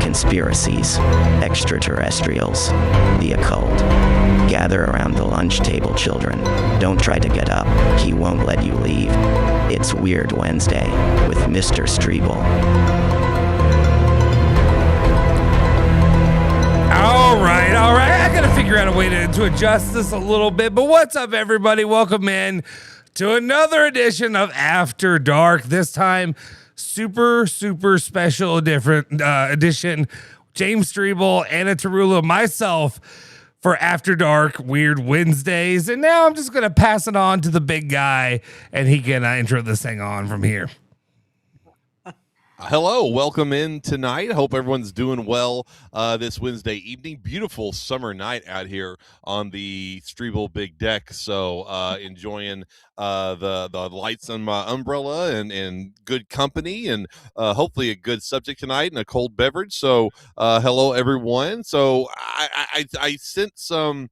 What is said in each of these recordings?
conspiracies, extraterrestrials, the occult. Gather around the lunch table, children. Don't try to get up. He won't let you leave. It's Weird Wednesday with Mr. Streble. All right. I got to figure out a way to adjust this a little bit. But what's up, everybody? Welcome in to another edition of After Dark. This time, super special, different edition. James Streble, Anna Tarullo, myself for After Dark Weird Wednesdays. And now I'm just going to pass it on to the big guy, and he can intro this thing on from here. Hello, welcome in tonight. Hope everyone's doing well this Wednesday evening. Beautiful summer night out here on the Streble Big Deck. So enjoying the lights on my umbrella and good company, and hopefully a good subject tonight and a cold beverage. So hello, everyone. So I sent some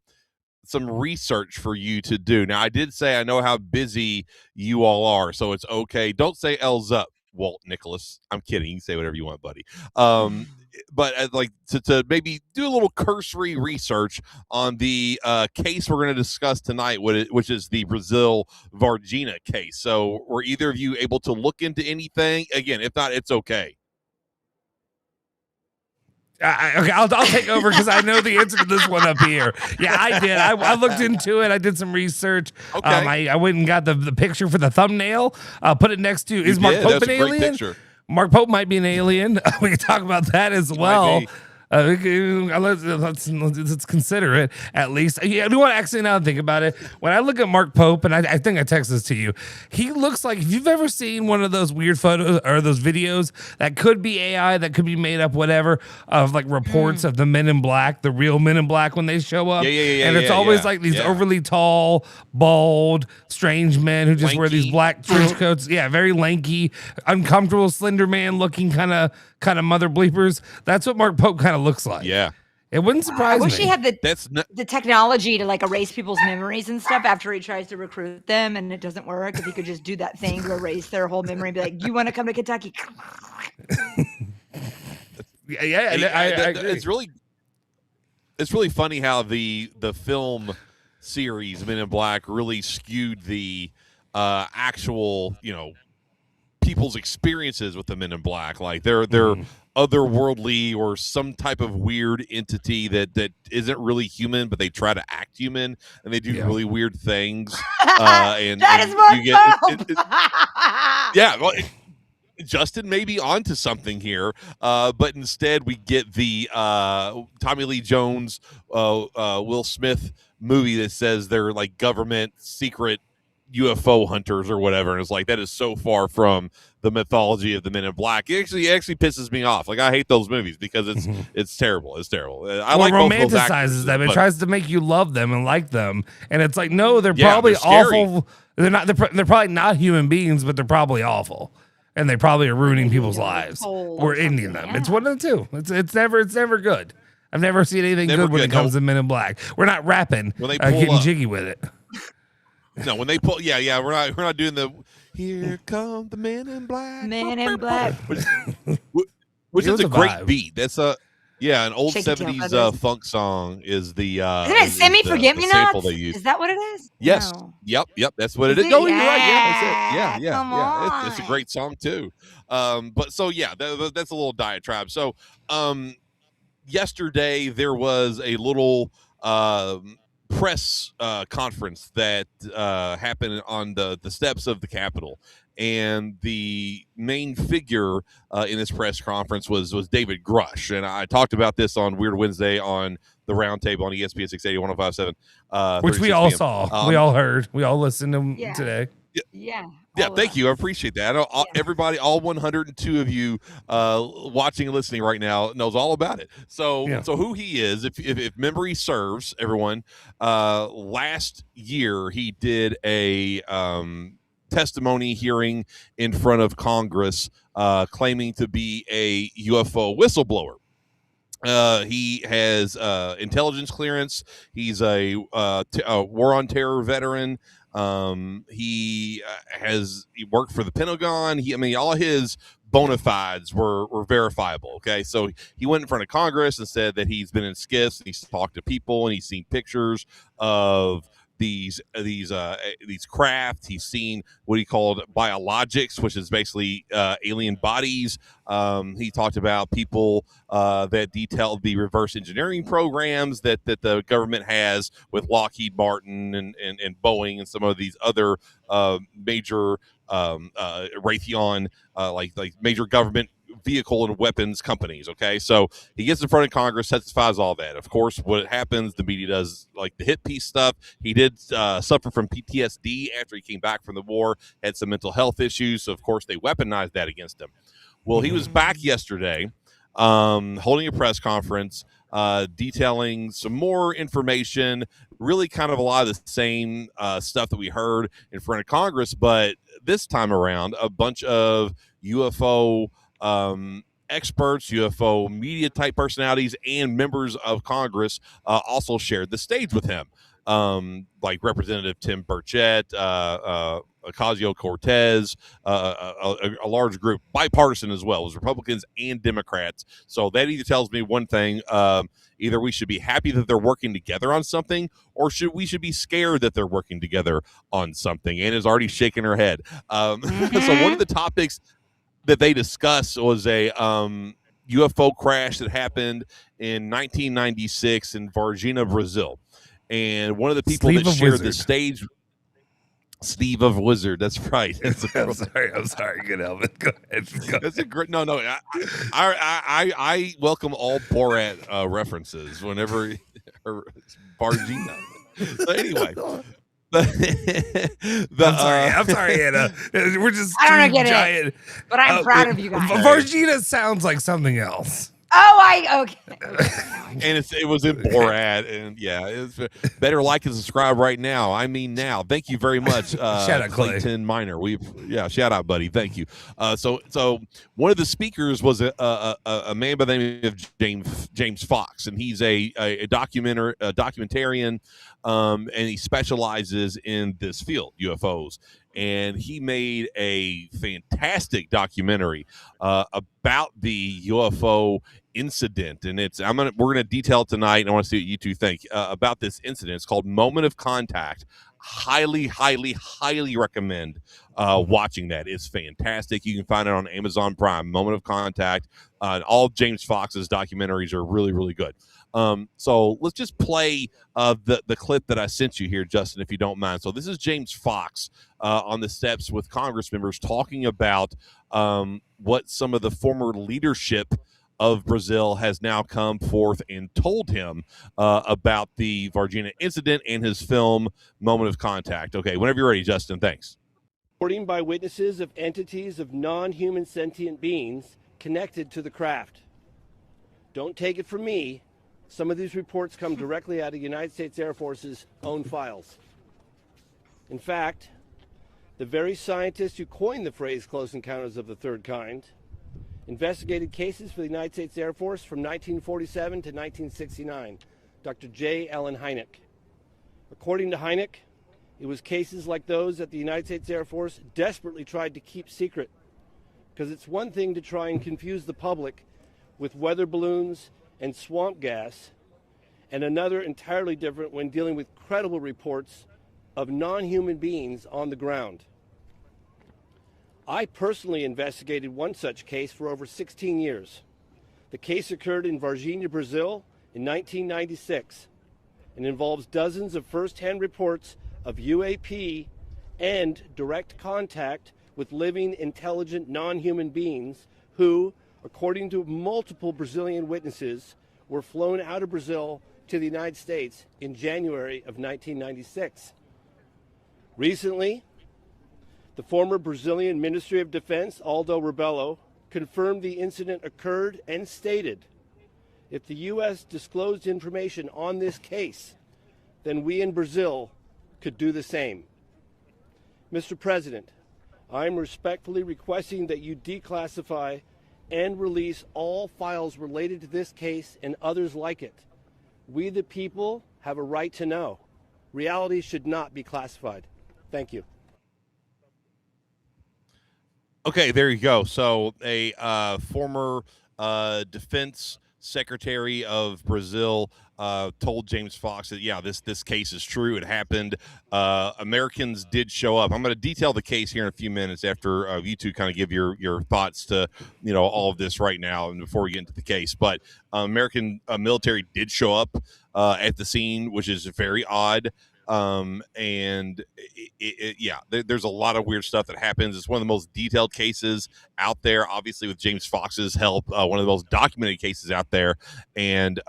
research for you to do. Now, I did say I know how busy you all are, so it's okay. Don't say L's up, Walt Nicholas. I'm kidding. You can say whatever you want, buddy. But I'd like to maybe do a little cursory research on the case we're going to discuss tonight, which is the Brazil Varginha case. So were either of you able to look into anything? Again, if not, it's okay. Okay, I'll take over because I know the answer to this one up here. Yeah, I did. I looked into it. I did some research. Okay. I went and got the picture for the thumbnal. Put it next to, is Mark Pope an alien? Mark Pope might be an alien. We can talk about that as well. Let's consider it at least. Yeah, we want to actually now think about it. When I look at Mark Pope, and I think I text this to you, he looks like, if you've ever seen one of those weird photos or those videos that could be AI, that could be made up, whatever, of like reports of the Men in Black, the real Men in Black when they show up. And it's always like these overly tall, bald, strange men who just wear these black trench coats. Yeah, very lanky, uncomfortable, slender man looking kind of mother bleepers. That's what Mark Pope kind of looks like. Yeah. It wouldn't surprise me. I wish he had the technology to like erase people's memories and stuff after he tries to recruit them and it doesn't work. If he could just do that thing to erase their whole memory and be like, you want to come to Kentucky? I agree. It's really funny how the film series Men in Black really skewed the actual, people's experiences with the Men in Black. Like they're otherworldly or some type of weird entity that isn't really human, but they try to act human and they do really weird things. And that is Mark Pope. Justin may be onto something here, but instead we get the Tommy Lee Jones, Will Smith movie that says they're like government secret UFO hunters or whatever, and it's like that is so far from the mythology of the Men in Black. It actually pisses me off. Like I hate those movies because it's terrible. It's terrible. I like romanticizes them. It tries to make you love them and like them, and it's like no, they're probably awful. They're not. They're probably not human beings, but they're probably awful, and they probably are ruining people's lives or ending them. It's one of the two. It's never good. I've never seen anything good when it comes to Men in Black. We're not rapping, getting jiggy with it. No, when they pull, we're not doing the "Here Come the Men in Black." Men in Black, which is a great vibe. Beat. That's an old '70s funk song. Is the isn't it "Semi Forget Me Nots"? Is that what it is? Yes. No. Yep. That's what it is. Oh, you're right. Yeah, that's it. Come on. It's a great song too. But so that's a little diatribe. So, yesterday there was a little press conference that happened on the steps of the Capitol, and the main figure in this press conference was David Grush, and I talked about this on Weird Wednesday on the Roundtable on ESPN 680 1057, which we all saw, we all heard, we all listened to today. Yeah. Thank you. I appreciate that. I know everybody, all 102 of you watching and listening right now knows all about it. So who he is, if memory serves, everyone, last year he did a testimony hearing in front of Congress claiming to be a UFO whistleblower. He has intelligence clearance. He's a war on terror veteran. He worked for the Pentagon. All his bona fides were verifiable. Okay, so he went in front of Congress and said that he's been in SCIFs and he's talked to people and he's seen pictures of these crafts. He's seen what he called biologics, which is basically alien bodies. He talked about people that detailed the reverse engineering programs that the government has with Lockheed Martin and Boeing and some of these other major Raytheon like major government vehicle and weapons companies. Okay, so he gets in front of Congress, testifies all that. Of course, what happens, the media does like the hit piece stuff. He did suffer from PTSD after he came back from the war, had some mental health issues, so of course they weaponized that against him. Well, he was back yesterday holding a press conference, detailing some more information, really kind of a lot of the same stuff that we heard in front of Congress, but this time around, a bunch of UFO experts, UFO media type personalities, and members of Congress also shared the stage with him. Like Representative Tim Burchett, Ocasio-Cortez, a large group, bipartisan as well, as Republicans and Democrats. So that either tells me one thing, either we should be happy that they're working together on something, or we should be scared that they're working together on something. Anna's already shaking her head. So one of the topics that they discussed was a UFO crash that happened in 1996 in Varginha, Brazil. And one of the people that shared the stage, Steve of Wizard. That's right. I'm sorry. Good help it. Go ahead. That's a great. No. I welcome all Borat references whenever Varginha. So anyway. I'm sorry, Anna. We're just I don't get giant. it, but I'm proud of you guys. Varginha sounds like something else. Okay. And it was in Borat, and yeah, it's better like and subscribe right now. I mean now. Thank you very much, shout out Clayton Miner. Shout out, buddy. Thank you. So one of the speakers was a man by the name of James Fox, and he's a documentarian, and he specializes in this field, UFOs. And he made a fantastic documentary about the UFO incident, and we're gonna detail tonight. And I want to see what you two think about this incident. It's called Moment of Contact. Highly recommend watching that. It's fantastic. You can find it on Amazon Prime. Moment of Contact. All James Fox's documentaries are really good. So let's just play the clip that I sent you here, Justin, if you don't mind. So this is James Fox on the steps with Congress members talking about what some of the former leadership of Brazil has now come forth and told him about the Varginha incident and his film Moment of Contact. Okay, whenever you're ready, Justin, thanks. Reporting by witnesses of entities of non-human sentient beings connected to the craft. Don't take it from me. Some of these reports come directly out of the United States Air Force's own files. In fact, the very scientist who coined the phrase close encounters of the third kind investigated cases for the United States Air Force from 1947 to 1969, Dr. J. Allen Hynek. According to Hynek, it was cases like those that the United States Air Force desperately tried to keep secret, because it's one thing to try and confuse the public with weather balloons and swamp gas, and another entirely different when dealing with credible reports of non-human beings on the ground. I personally investigated one such case for over 16 years. The case occurred in Varginha, Brazil in 1996 and involves dozens of first-hand reports of UAP and direct contact with living, intelligent, non-human beings who, according to multiple Brazilian witnesses, were flown out of Brazil to the United States in January of 1996. Recently, the former Brazilian Ministry of Defense, Aldo Rebelo, confirmed the incident occurred and stated, if the U.S. disclosed information on this case, then we in Brazil could do the same. Mr. President, I am respectfully requesting that you declassify and release all files related to this case and others like it. We the people have a right to know. Reality should not be classified. Thank you. Okay, there you go. So a former defense secretary of Brazil told James Fox that, yeah, this case is true. It happened. Americans did show up. I'm going to detail the case here in a few minutes after you two kind of give your thoughts to, all of this right now and before we get into the case. But American military did show up at the scene, which is very odd. And there's a lot of weird stuff that happens. It's one of the most detailed cases out there, obviously with James Fox's help, one of the most documented cases out there. And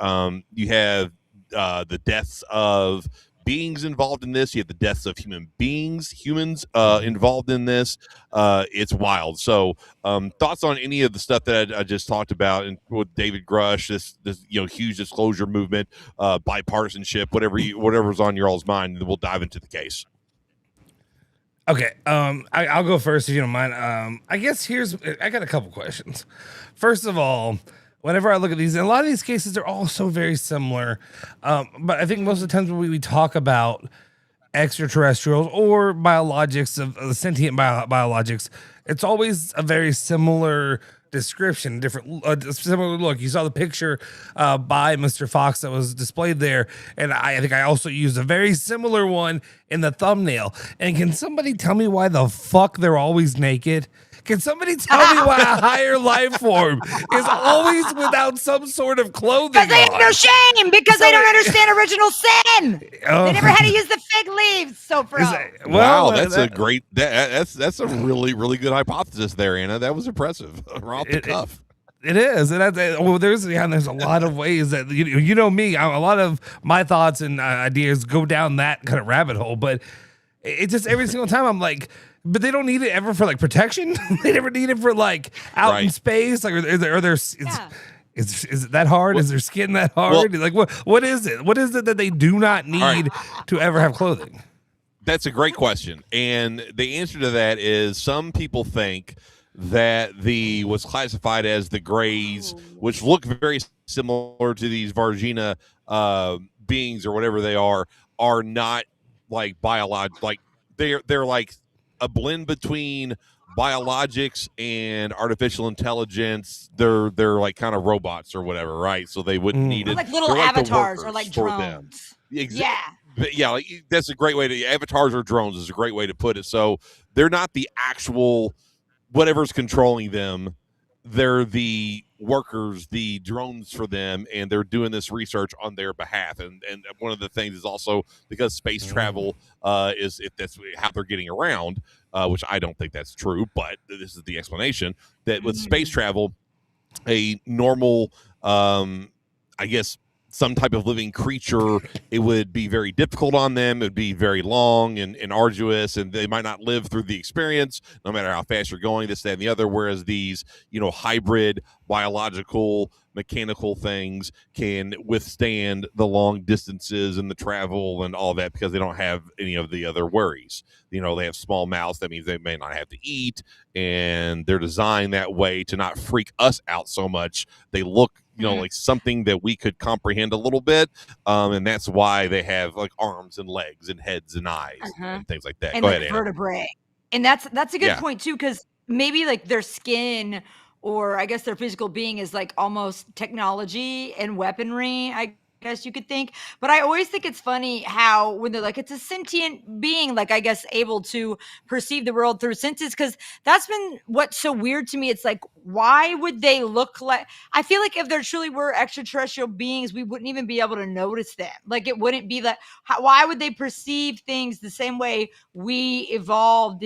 you have the deaths of beings involved in this. You have the deaths of humans involved in this. It's wild. So thoughts on any of the stuff that I just talked about, and with David Grush, this huge disclosure movement, bipartisanship, whatever's on your all's mind, and then we'll dive into the case. Okay, I'll go first if you don't mind. I guess I got a couple questions. First of all, whenever I look at these, and a lot of these cases are all so very similar, but I think most of the times when we talk about extraterrestrials or biologics of sentient biologics, it's always a very similar description, similar look. You saw the picture by Mr. Fox that was displayed there, and I think I also used a very similar one in the thumbnail. And can somebody tell me why the fuck they're always naked? Can somebody tell me why a higher life form is always without some sort of clothing? Because they have no shame. Because they don't understand original sin. They never had to use the fig leaves. So, wow, that's a great. That's a really, really good hypothesis there, Anna. That was impressive. Off the cuff. It is, and there's a lot of ways that you know me. A lot of my thoughts and ideas go down that kind of rabbit hole, but it's just every single time I'm like. But they don't need it ever for like protection. They never need it for like out in space. Like, is it that hard? Is their skin that hard? Like, what is it? What is it that they do not need to ever have clothing? That's a great question, and the answer to that is some people think that what's classified as the Greys, which look very similar to these Varginha beings or whatever they are not like biological. Like they're like a blend between biologics and artificial intelligence. They're like kind of robots or whatever, right? So they wouldn't need it. Like little avatars or like drones. Yeah. Yeah, like, that's a great way to avatars or drones is a great way to put it. So they're not the actual whatever's controlling them. They're the workers, the drones for them, and they're doing this research on their behalf. And one of the things is also because space travel is if that's how they're getting around, which I don't think that's true, but this is the explanation that with space travel, a normal, I guess, some type of living creature, it would be very difficult on them. It would be very long and arduous, and they might not live through the experience, no matter how fast you're going, this, that, and the other. Whereas these, hybrid, biological, mechanical things can withstand the long distances and the travel and all that because they don't have any of the other worries. They have small mouths. That means they may not have to eat, and they're designed that way to not freak us out so much. They look like something that we could comprehend a little bit. And that's why they have like arms and legs and heads and eyes and things like that. And Go like ahead, Anna. vertebrae. And that's a good point too, because maybe like their skin or I guess their physical being is like almost technology and weaponry, I guess you could think. But I always think it's funny how when they're like, it's a sentient being, like I guess able to perceive the world through senses, because that's been what's so weird to me. It's like, why would they look like, I feel like if there truly were extraterrestrial beings, we wouldn't even be able to notice them. Like it wouldn't be that, why would they perceive things the same way we evolved,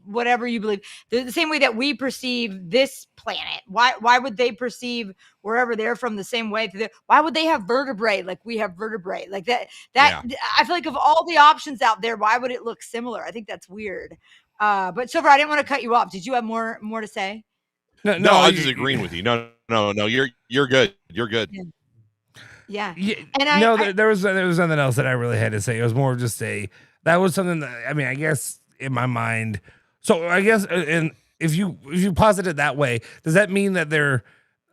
whatever you believe, the same way that we perceive this planet? Why would they perceive wherever they're from the same way? Why would they have vertebrae like we have vertebrae? Like that I feel like of all the options out there, why would it look similar? I think that's weird. But Soforo, I didn't want to cut you off. Did you have more to say? No, I was just agreeing with you. No, you're good. You're good. Yeah. And there was nothing else that I really had to say. It was more of just that was something that, I guess in my mind. So I guess, and if you posit it that way, does that mean that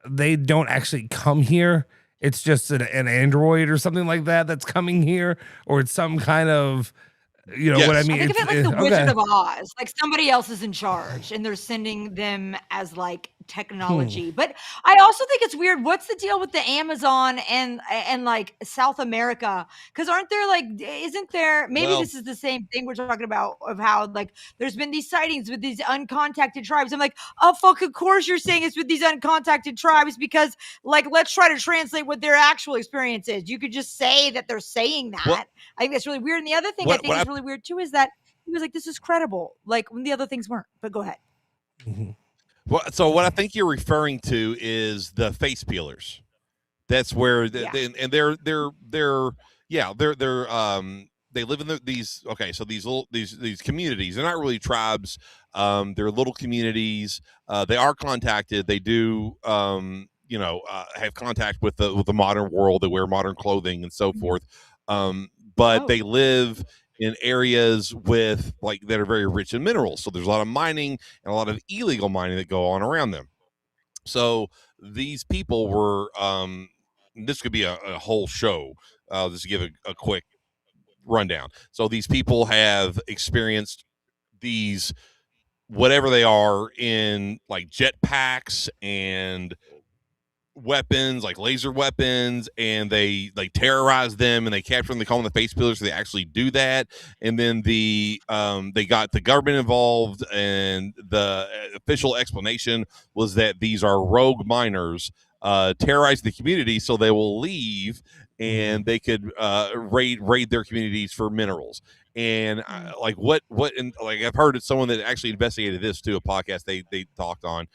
they don't actually come here? It's just an android or something like that that's coming here, or it's some kind of You know Yes. what I mean? Think of it like It's- the Wizard of Oz. Like somebody else is in charge and they're sending them as like technology. But I also think it's weird. What's the deal with the Amazon and like South America? Because aren't there like, isn't there, maybe Well- this is the same thing we're talking about of how like there's been these sightings with these uncontacted tribes. I'm like, oh, fuck, of course you're saying it's with these uncontacted tribes because like, let's try to translate what their actual experience is. You could just say that they're saying that. Well- I think that's really weird. And the other thing What- I think what is really weird too is that he was like, this is credible. Like when the other things weren't. But go ahead. Well, so what I think you're referring to is the face peelers. That's where Yeah. they live in these these communities. They're not really tribes. They're little communities. They are contacted. They do have contact with the modern world. They wear modern clothing and so forth. But they live in areas with that are very rich in minerals. So there's a lot of mining and a lot of illegal mining that go on around them. So these people were this could be a whole show. Just to give a quick rundown. So these people have experienced these whatever they are in like jetpacks and weapons, like laser weapons, and they terrorize them and they capture them. They call them the face peelers. So they actually do that, and then they got the government involved, and the official explanation was that these are rogue miners terrorize the community so they will leave and they could raid their communities for minerals. And and I've heard it's someone that actually investigated this too, a podcast they talked on,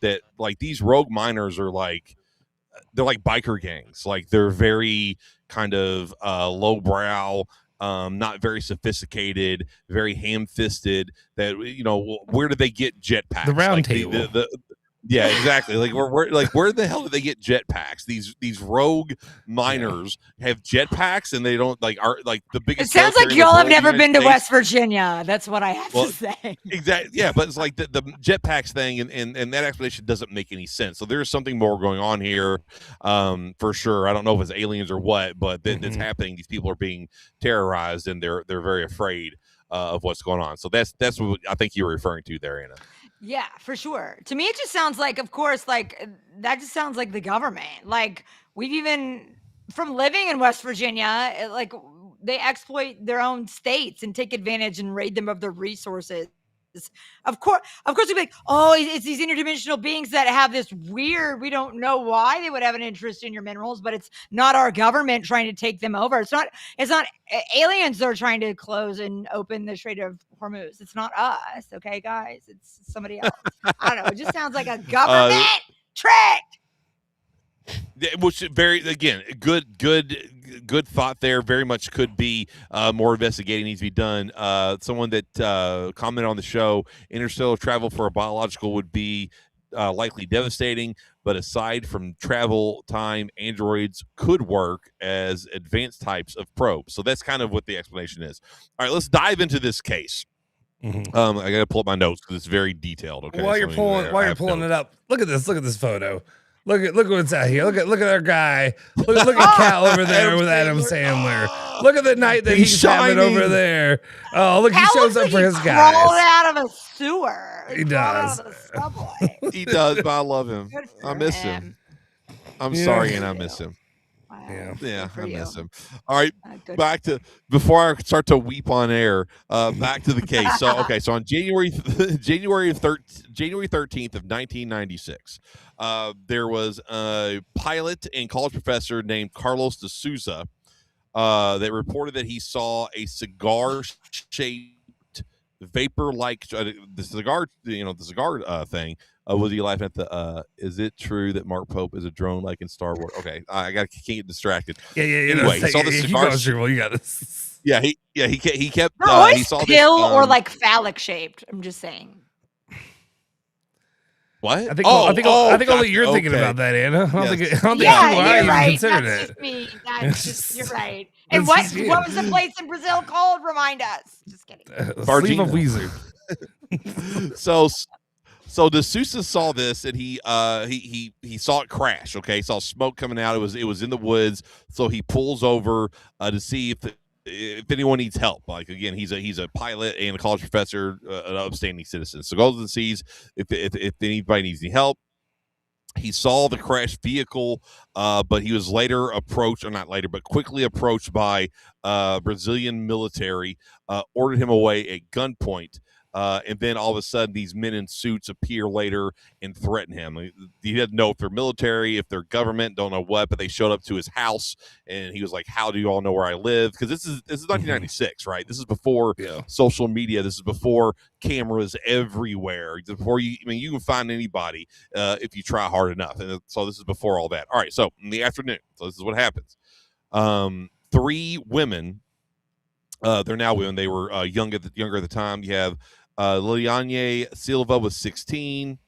that like these rogue miners are they're like biker gangs. Like they're very kind of lowbrow, not very sophisticated, very ham-fisted. That where do they get jetpacks? The round table. Yeah, exactly. Like where the hell do they get jetpacks? These rogue miners have jetpacks, and they don't are the biggest. It sounds like y'all have never been to West Virginia. That's what I have to say. Exactly. Yeah, but it's like the jetpacks thing, and that explanation doesn't make any sense. So there's something more going on here, for sure. I don't know if it's aliens or what, but that's happening. These people are being terrorized, and they're very afraid of what's going on. So that's what I think you're referring to there, Anna. Yeah, for sure. To me, it just sounds like, of course, that just sounds like the government. Like we've even, from living in West Virginia, they exploit their own states and take advantage and raid them of their resources. Of course, we'd be like, oh, it's these interdimensional beings that have this weird, we don't know why they would have an interest in your minerals, but it's not our government trying to take them over. It's not aliens that are trying to close and open the Strait of Hormuz. It's not us. Okay, guys, it's somebody else. I don't know. It just sounds like a government trick. Which very, again, good thought there. Very much could be more investigating needs to be done. Someone that commented on the show, interstellar travel for a biological would be likely devastating, but aside from travel time, androids could work as advanced types of probes. So that's kind of what the explanation is. All right, let's dive into this case. I gotta pull up my notes because it's very detailed. Okay, while you're pulling it up, look at this photo. Look what's out here. Look at our guy. Look at Cal over there with Adam Sandler. Look at the night that he's having over there. Oh, look, he shows up for his guys. Crawled out of a sewer. He does. Out of the subway. He does, but I love him. I miss him. I'm sorry, and I miss him. Wow. Yeah, I miss you. him. All right, back to before I start to weep on air. Back to the case. So okay, so on January 13th of 1996, there was a pilot and college professor named Carlos de Souza that reported that he saw a cigar-shaped vapor-like the cigar thing. Was he laughing at the? Is it true that Mark Pope is a drone like in Star Wars? Okay, can't get distracted. Yeah. Anyway, he saw the cigar. You got this. Yeah, he kept. He saw pill this, or like phallic shaped. I'm just saying. What? I think only you're thinking about that, Anna. I don't think You're I even right. considered That's it. just me. You're right. And what was the place in Brazil called? Remind us. Just kidding. Sleeve of Weezer. So de Souza saw this, and he saw it crash. Okay, he saw smoke coming out. It was in the woods. So he pulls over to see if if anyone needs help, like again, he's a pilot and a college professor, an upstanding citizen. So goes and sees if anybody needs any help. He saw the crashed vehicle, but he was later approached, or not later, but quickly approached by Brazilian military, ordered him away at gunpoint. And then all of a sudden, these men in suits appear later and threaten him. He doesn't know if they're military, if they're government, don't know what, but they showed up to his house, and he was like, "How do you all know where I live?" Because this is 1996, right? This is before social media. This is before cameras everywhere. Before you can find anybody if you try hard enough. And so this is before all that. All right, so in the afternoon, so this is what happens. 3 women. They're now women. They were younger at the time. You have Liliane Silva was 16,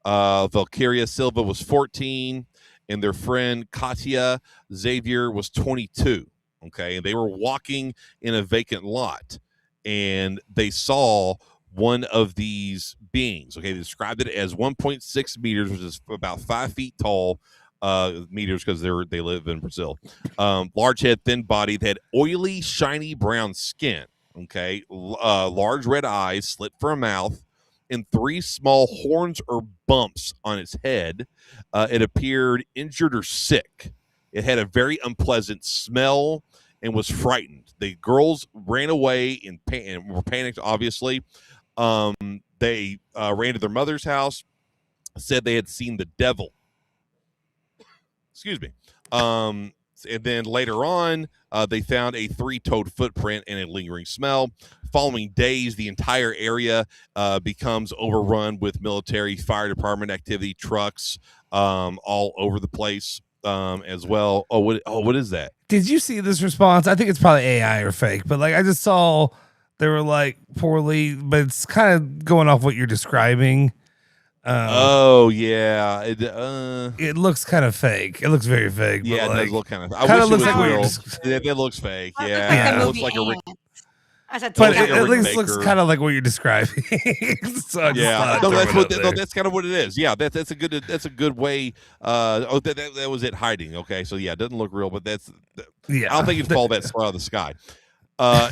Valkyria Silva was 14, and their friend Katia Xavier was 22. Okay, and they were walking in a vacant lot, and they saw one of these beings. Okay, they described it as 1.6 meters, which is about 5 feet tall. Meters, because they live in Brazil. Large head, thin body. They had oily, shiny brown skin. Okay, large red eyes, slit for a mouth, and 3 small horns or bumps on its head. It appeared injured or sick. It had a very unpleasant smell and was frightened. The girls ran away and were panicked, obviously. They ran to their mother's house, said they had seen the devil. Excuse me. And then later on, they found a 3-toed footprint and a lingering smell. Following days, the entire area becomes overrun with military, fire department activity, trucks all over the place as well. What is that? Did you see this response? I think it's probably AI or fake, but like I just saw they were like poorly, but it's kind of going off what you're describing. Yeah. It looks kind of fake. It looks very fake. Yeah, but it like, does look kind of. Kind of looks like real. weird. It looks fake. That Yeah, looks it looks like a. But like it at least looks kind of like what you're describing. So that's kind of what it is. Yeah, that's a good way. That was it hiding. Okay, so yeah, it doesn't look real, but I don't think it's fall that far out of the sky.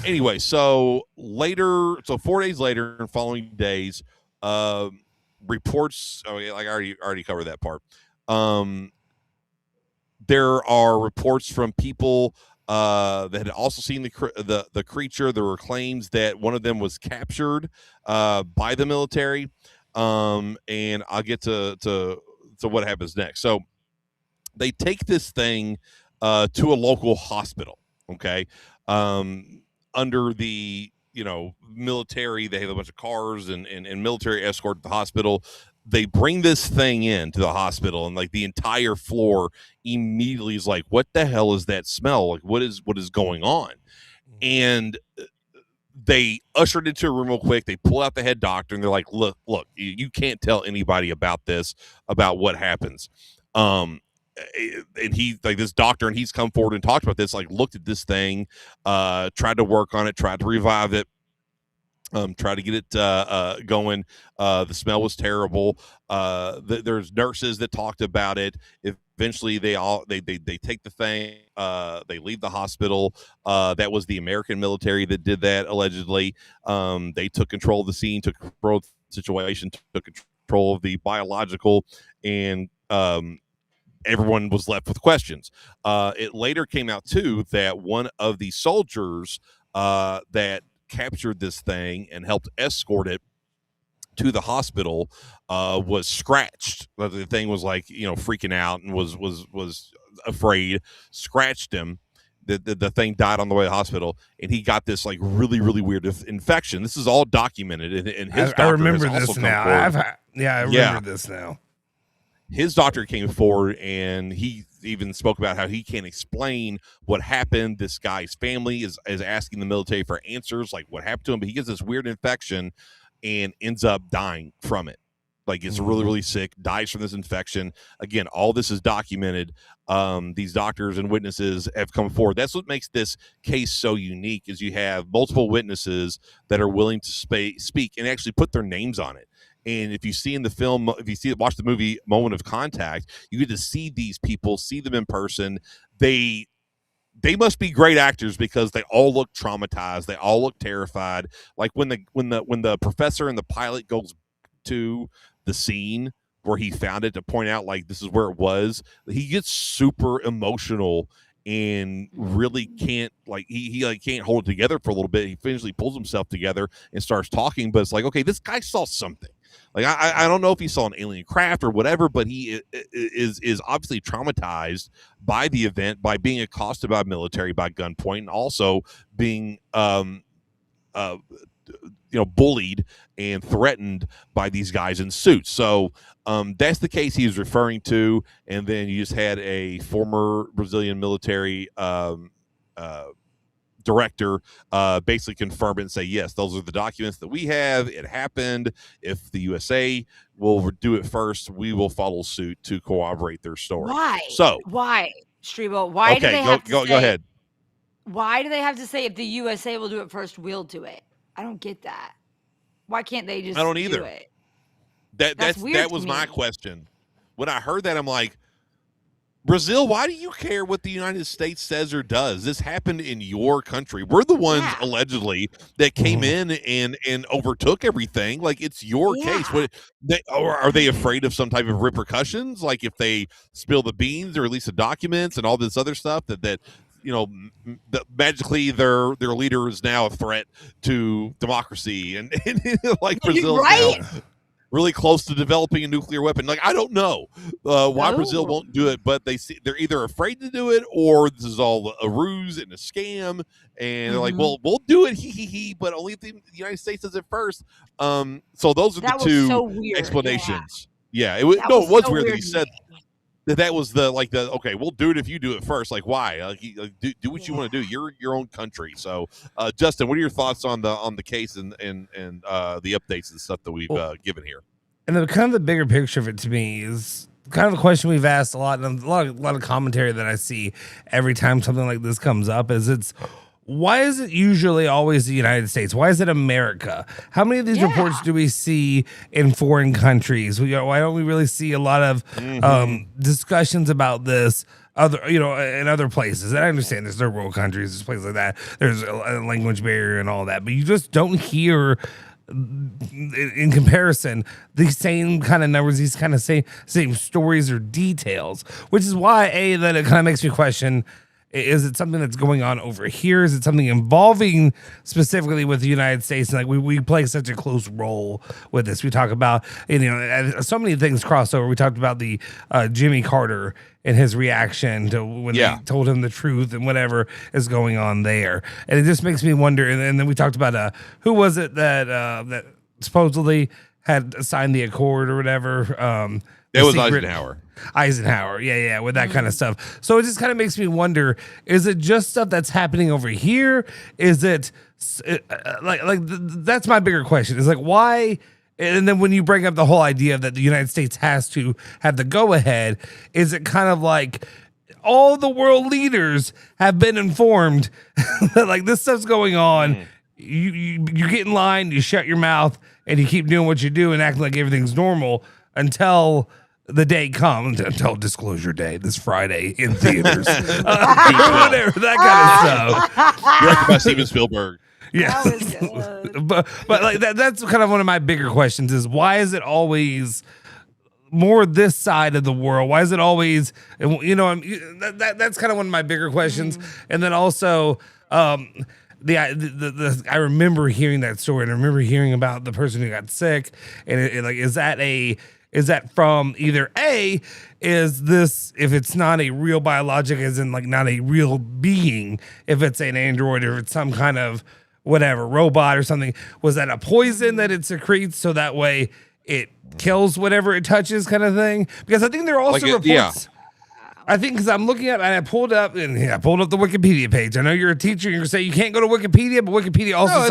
Anyway, so 4 days later and following days, reports. Like I already covered that part. There are reports from people that had also seen the creature. There were claims that one of them was captured by the military, and I'll get to what happens next. So they take this thing to a local hospital. Okay, under the military, they have a bunch of cars and military escort at the hospital. They bring this thing in to the hospital, and like the entire floor immediately is like, what the hell is that smell? Like, what is going on? And they ushered into a room real quick. They pull out the head doctor, and they're like, look, you can't tell anybody about what happens. And he, like, this doctor, and he's come forward and talked about this, like looked at this thing, tried to work on it, tried to revive it, try to get it going. The smell was terrible. There's nurses that talked about it. Eventually, they take the thing. They leave the hospital. That was the American military that did that, allegedly. They took control of the scene, took control of the situation, took control of the biological, and everyone was left with questions. It later came out, too, that one of the soldiers that captured this thing and helped escort it to the hospital was scratched. The thing was like, freaking out and was afraid, scratched him. The thing died on the way to the hospital, and he got this like really, really weird infection. This is all documented, and his doctor I remember has this also now. I remember this now. His doctor came forward, and he even spoke about how he can't explain what happened. This guy's family is asking the military for answers, like what happened to him. But he gets this weird infection and ends up dying from it. Like, gets really, really sick, dies from this infection. Again, all this is documented. These doctors and witnesses have come forward. That's what makes this case so unique, is you have multiple witnesses that are willing to speak and actually put their names on it. And if you see in the film, watch the movie Moment of Contact, you get to see these people, see them in person. They they must be great actors because they all look traumatized. They all look terrified. Like when the professor and the pilot goes to the scene where he found it to point out like this is where it was, he gets super emotional and really can't like he like can't hold it together for a little bit. He eventually pulls himself together and starts talking, but it's like, okay, this guy saw something. Like I don't know if he saw an alien craft or whatever, but he is obviously traumatized by the event, by being accosted by military by gunpoint, and also being bullied and threatened by these guys in suits. So that's the case he was referring to. And then you just had a former Brazilian military director basically confirm it and say, yes, those are the documents that we have. It happened. If the USA will do it first, we will follow suit to corroborate their story. Why? So why, Streble? Why do they have to go say, ahead. Why do they have to say if the USA will do it first, we'll do it? I don't get that. Why can't they just I don't either. do it? That was my question. When I heard that, I'm like, Brazil, why do you care what the United States says or does? This happened in your country. We're the ones allegedly that came in and overtook everything. Like, it's your case. Or are they afraid of some type of repercussions? Like if they spill the beans or release the documents and all this other stuff that magically their leader is now a threat to democracy and like Brazil's now really close to developing a nuclear weapon. Like, I don't know why Brazil won't do it, but they're either afraid to do it or this is all a ruse and a scam. And they're like, well, we'll do it, but only if the United States does it first. So those are the two explanations. Yeah, it was weird that he said that was okay, we'll do it if you do it first. Like, why? Do what you want to do. You're your own country. So, Justin, what are your thoughts on the case and the updates and stuff that we've given here? And the kind of the bigger picture of it to me is kind of a question we've asked a lot, and a lot of commentary that I see every time something like this comes up is why is it usually always the United States? Why is it America? How many of these reports do we see in foreign countries? Why don't we really see a lot of discussions about this in other places? And I understand there's third world countries, there's places like that. There's a language barrier and all that, but you just don't hear in comparison these same kind of numbers, these kind of same stories or details, which is why that it kind of makes me question. Is it something that's going on over here? Is it something involving specifically with the United States? And like we play such a close role with this. We talk about, so many things cross over. We talked about the Jimmy Carter and his reaction to when they told him the truth and whatever is going on there. And it just makes me wonder. And then we talked about who was it that supposedly had signed the accord or whatever. It was Eisenhower. With that kind of stuff. So it just kind of makes me wonder, is it just stuff that's happening over here? Is it that's my bigger question. Is like, why? And then when you bring up the whole idea that the United States has to have the go ahead, is it kind of like all the world leaders have been informed that like this stuff's going on? You get in line, you shut your mouth, and you keep doing what you do and acting like everything's normal until the day comes, until Disclosure Day this Friday in theaters, whatever, that kind of stuff. Directed by Steven Spielberg. Yeah, but like that's kind of one of my bigger questions: is why is it always more this side of the world? Why is it always, that's kind of one of my bigger questions. And then also, I remember hearing that story, and I remember hearing about the person who got sick, and is that from either is this, if it's not a real biologic, as in like not a real being, if it's an android or if it's some kind of whatever robot or something, was that a poison that it secretes so that way it kills whatever it touches, kind of thing? Because I think there are also reports. I think because I'm looking at, and I pulled up the Wikipedia page. I know you're a teacher, you're gonna say you can't go to Wikipedia, but Wikipedia also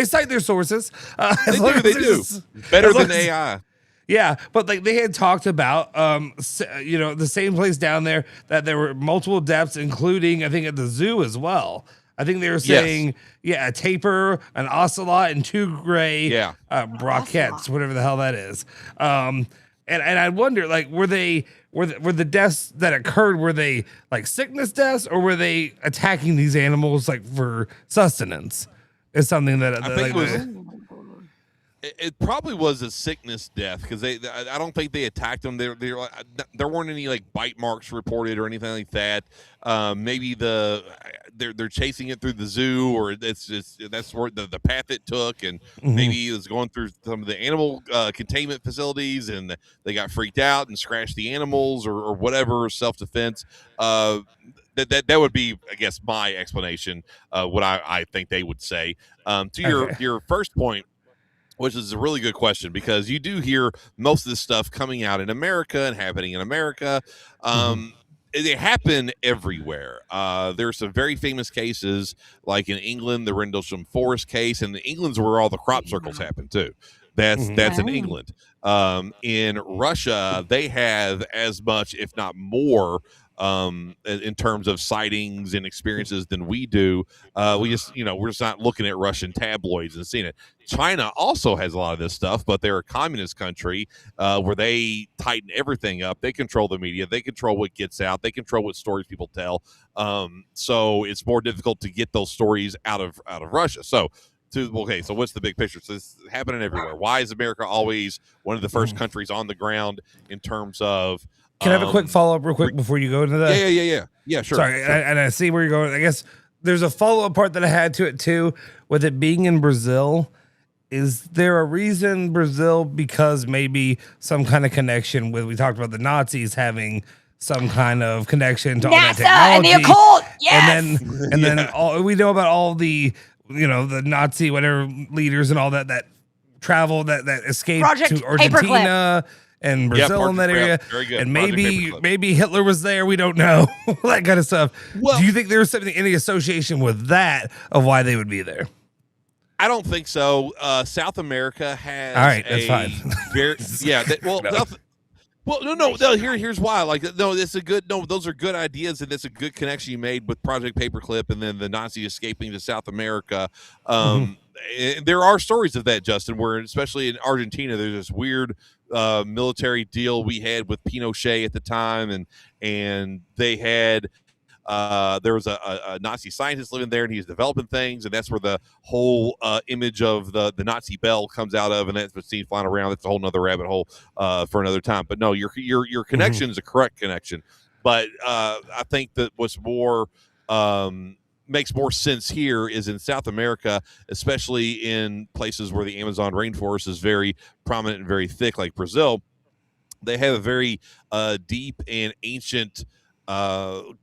cite their sources. They do. Better than AI. Yeah, but like they had talked about, the same place down there that there were multiple depths, including I think at the zoo as well. I think they were saying, a tapir, an ocelot, and 2 gray broquettes, whatever the hell that is. And I wonder, like, were they were the deaths that occurred, were they like sickness deaths, or were they attacking these animals like for sustenance? Is something that I think it was. It probably was a sickness death because I don't think they attacked them. There weren't any like bite marks reported or anything like that. Maybe they're chasing it through the zoo, or it's just that's where the path it took, and maybe it was going through some of the animal containment facilities, and they got freaked out and scratched the animals or whatever, self-defense. That would be, I guess, my explanation. What I think they would say. To your first point, which is a really good question, because you do hear most of this stuff coming out in America and happening in America. They happen everywhere. There's some very famous cases, like in England, the Rendlesham Forest case, and England's where all the crop circles happen too. That's in England. In Russia, they have as much, if not more, in terms of sightings and experiences than we do. We're just not looking at Russian tabloids and seeing it. China also has a lot of this stuff, but they're a communist country where they tighten everything up. They control the media. They control what gets out. They control what stories people tell. So it's more difficult to get those stories out of Russia. So what's the big picture? So this is happening everywhere. Why is America always one of the first countries on the ground in terms of? Can I have a quick follow-up real quick before you go into that? Yeah, sure. Sorry, sure. And I see where you're going. I guess there's a follow-up part that I had to it too, with it being in Brazil. Is there a reason Brazil, because maybe some kind of connection with, we talked about the Nazis having some kind of connection to all that NASA technology. and the occult, yes! And then we know about all the, the Nazi, whatever, leaders and all that travel, that escaped Project to Argentina. And Brazil in that area, very good. And maybe Hitler was there. We don't know. That kind of stuff. Well, do you think there's any association with that of why they would be there? I don't think so. South America has. All right, that's fine. Here's why. Those are good ideas, and it's a good connection you made with Project Paperclip, and then the Nazi escaping to South America. There are stories of that, Justin, where especially in Argentina, there's this weird military deal we had with Pinochet at the time, and they had there was a Nazi scientist living there, and he's developing things, and that's where the whole image of the Nazi bell comes out of, and that's been seen flying around. That's a whole nother rabbit hole for another time. But no, your connection is a correct connection. But I think that what's more makes more sense here is in South America, especially in places where the Amazon rainforest is very prominent and very thick, like Brazil. They have a very deep and ancient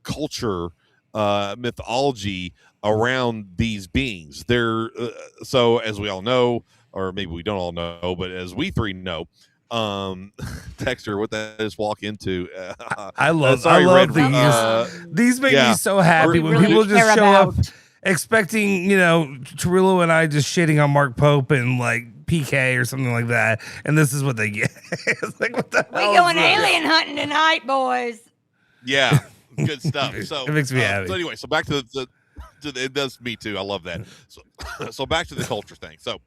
culture, mythology around these beings. They're so, as we all know, or maybe we don't all know, but as we three know, Dexter, what that is walk into. I love these. These make me so happy when people just show up expecting, Tarullo and I just shitting on Mark Pope and like PK or something like that, and this is what they get. It's like, what the hell? We going alien hunting tonight, boys. Yeah, good stuff. So it makes me happy. So anyway, so back to the it does me too. I love that. So back to the culture thing. So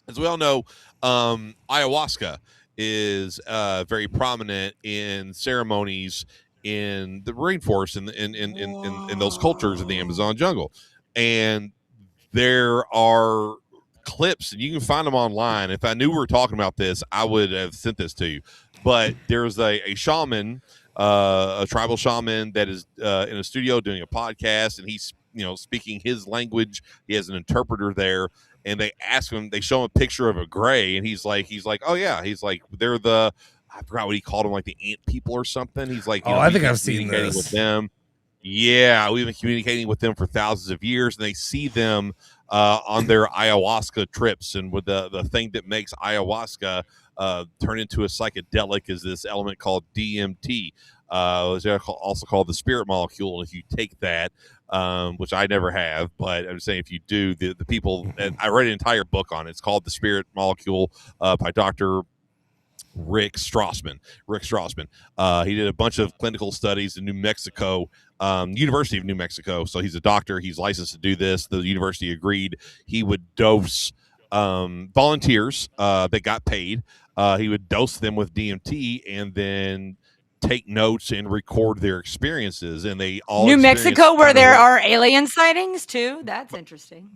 as we all know, ayahuasca is very prominent in ceremonies in the rainforest in those cultures in the Amazon jungle. And there are clips, and you can find them online. If I knew we were talking about this, I would have sent this to you. But there's a shaman, a tribal shaman that is in a studio doing a podcast, and he's speaking his language. He has an interpreter there. And they ask him, they show him a picture of a gray, and he's like, oh yeah, he's like, they're I forgot what he called them, like the ant people or something. He's like, I think I've seen this with them. Yeah, we've been communicating with them for thousands of years, and they see them on their ayahuasca trips. And with the thing that makes ayahuasca turn into a psychedelic is this element called DMT. It's also called the spirit molecule. And if you take that, which I never have, but I'm saying if you do, the people, and I read an entire book on it. It's called The Spirit Molecule by Dr. Rick Strassman. He did a bunch of clinical studies in New Mexico, University of New Mexico. So he's a doctor. He's licensed to do this. The university agreed he would dose volunteers that got paid. He would dose them with DMT and then take notes and record their experiences, and they all New Mexico, where there are are alien sightings too. That's interesting.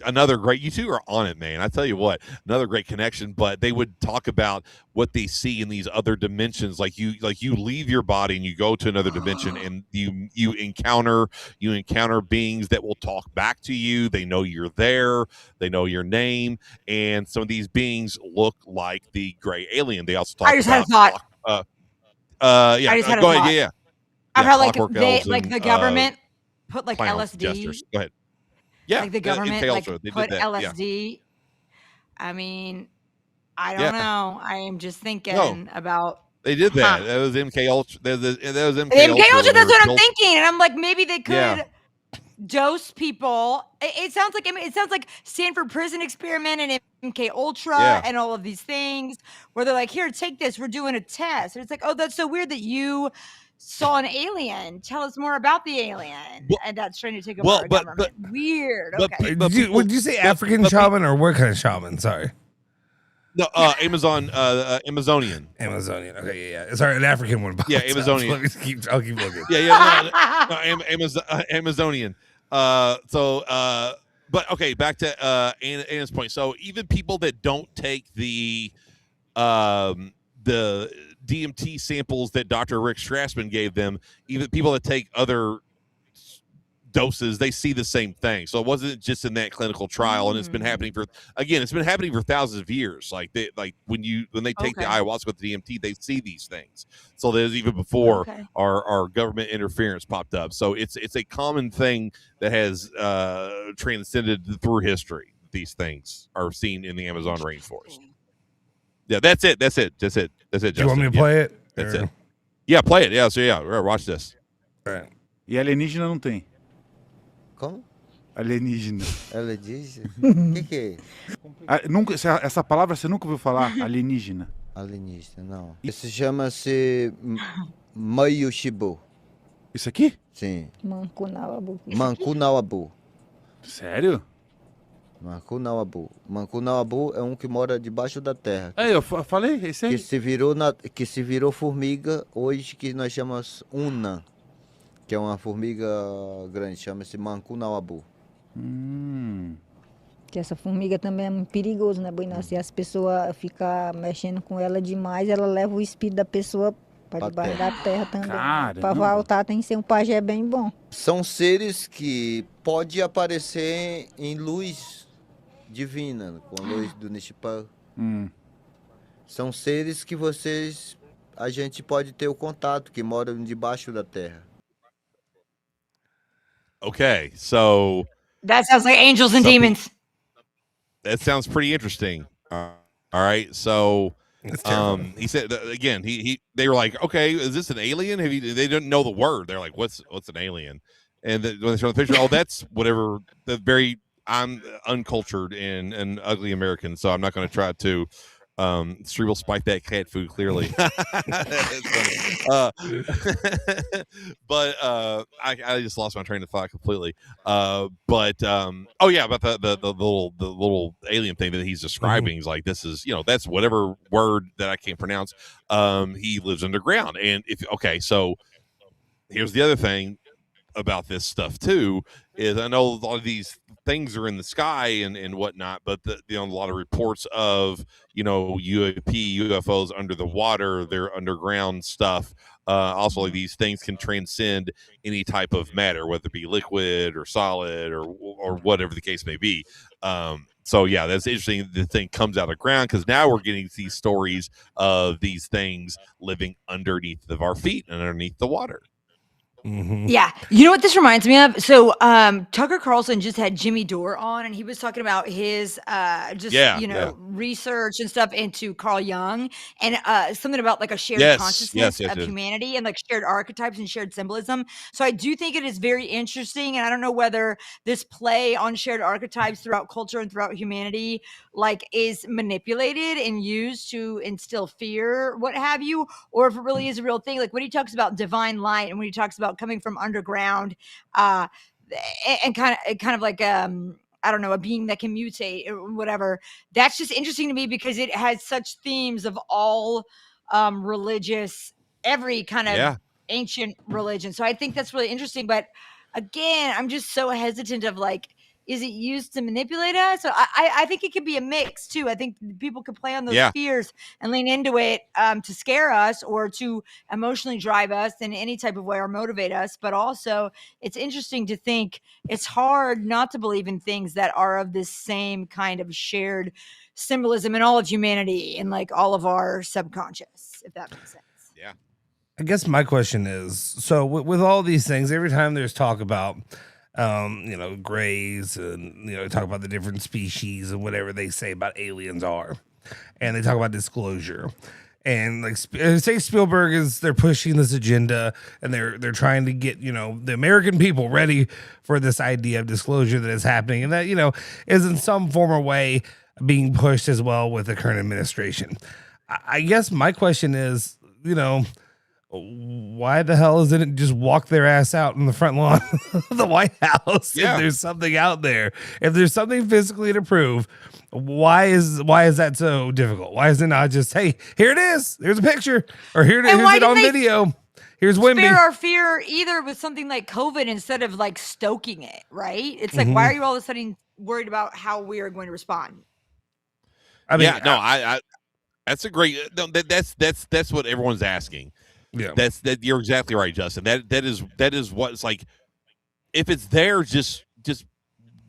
Another great, you two are on it, man. I tell you what, another great connection. But they would talk about what they see in these other dimensions. Like you leave your body and you go to another dimension, and you encounter beings that will talk back to you. They know you're there. They know your name. And some of these beings look like the gray alien. They also talk I just about had a thought. yeah. I just had a go thought. ahead. Yeah. I've had Clockwork Elves like and, the government put like clowns, LSD. jesters. Go ahead. Yeah, Like the in government Tales like Road, they put did that. Yeah. LSD. I mean, I Yeah. don't know. I am just thinking No. about. They did that. That was MK Ultra. That was MK MK Ultra. Ultra, when they that's were what I'm built- thinking, and I'm like, maybe they could Yeah. dose people. It sounds like, I mean, it sounds like Stanford Prison Experiment and MK Ultra Yeah. and all of these things where they're like, here, take this. We're doing a test. And it's like, oh, that's so weird that you saw an alien. Tell us more about the alien. Well- And that's trying to take over well, our but- government. Weird. but Okay. pe- Would you say African shaman or what kind of shaman? Sorry. No, Amazonian. Amazonian. Okay, yeah. Sorry, an African one. Yeah, popped up. Amazonian. Let me I'll keep looking. Amazonian. But okay, back to Anna's point. So even people that don't take the DMT samples that Dr. Rick Strassman gave them, even people that take other doses, they see the same thing. So it wasn't just in that clinical trial, and it's been happening for thousands of years. Like when they take the ayahuasca with the DMT, they see these things. So there's even before our government interference popped up. So it's a common thing that has transcended through history. These things are seen in the Amazon rainforest. Yeah, that's it. Do you want me to play it? That's it. Yeah, play it. Yeah, so watch this. All right. E alienígena não tem. Como? Alienígena. Alienígena? O que é? Nunca, essa palavra você nunca ouviu falar? Alienígena. Alienígena, não. Isso chama-se Mayushibu. Isso aqui? Sim. Mancunawabu. Mancunawabu. Sério? Mancunawabu é um que mora debaixo da terra. Eu falei, esse aí. Que se virou formiga hoje, que nós chamamos Una, que é uma formiga grande, chama-se Mancunawabu. Que essa formiga também é muito perigosa, né, Boina? Se as pessoas ficam mexendo com ela demais, ela leva o espírito da pessoa para debaixo da terra também. Para voltar tem que ser um pajé bem bom. São seres que pode aparecer em luz divina, com a luz do Nishipan. São seres que a gente pode ter o contato, que moram debaixo da terra. Okay, so That sounds like angels and demons. That sounds pretty interesting. All right, so he said again. They were like, okay, is this an alien? They didn't know the word. They're like, what's an alien? And when they show the picture, that's whatever. I'm uncultured and ugly American, so I'm not going to try to Streble spiked that cat food clearly. But I just lost my train of thought completely. About the little alien thing that he's describing. He's like, this is, that's whatever word that I can't pronounce. He lives underground, and so here's the other thing about this stuff too, is I know a lot of these things are in the sky and whatnot, but a lot of reports of UAP, UFOs under the water, their underground stuff. Also, these things can transcend any type of matter, whether it be liquid or solid or whatever the case may be. So yeah, that's interesting. The thing comes out of the ground, because now we're getting these stories of these things living underneath of our feet and underneath the water. Mm-hmm. Yeah. You know what this reminds me of? So Tucker Carlson just had Jimmy Dore on, and he was talking about his research and stuff into Carl Jung, and something about like a shared consciousness of humanity and like shared archetypes and shared symbolism. So I do think it is very interesting, and I don't know whether this play on shared archetypes throughout culture and throughout humanity like is manipulated and used to instill fear, what have you, or if it really is a real thing. Like when he talks about divine light and when he talks about coming from underground, and kind of like I don't know, a being that can mutate or whatever. That's just interesting to me because it has such themes of all religious, every kind of ancient religion. So I think that's really interesting. But again, I'm just so hesitant of like, is it used to manipulate us? So I think it could be a mix too. I think people could play on those fears and lean into it to scare us or to emotionally drive us in any type of way or motivate us. But also, it's interesting to think it's hard not to believe in things that are of this same kind of shared symbolism in all of humanity and like all of our subconscious, if that makes sense. Yeah. I guess my question is, so with all these things, every time there's talk about grays and, talk about the different species and whatever they say about aliens are. And they talk about disclosure. And like say Spielberg they're pushing this agenda and they're trying to get, the American people ready for this idea of disclosure that is happening. And that, is in some form or way being pushed as well with the current administration. I guess my question is, why the hell isn't it just walk their ass out in the front lawn of the White House if there's something out there? If there's something physically to prove, why is that so difficult? Why is it not just, hey, here it is, here's a picture, or here's it on video, here's Wimby. Spare our fear either with something like COVID instead of like stoking it, right? It's like, why are you all of a sudden worried about how we are going to respond? I mean, I that's a great, that's what everyone's asking. Yeah, that you're exactly right, Justin. That is what it's like. If it's there, just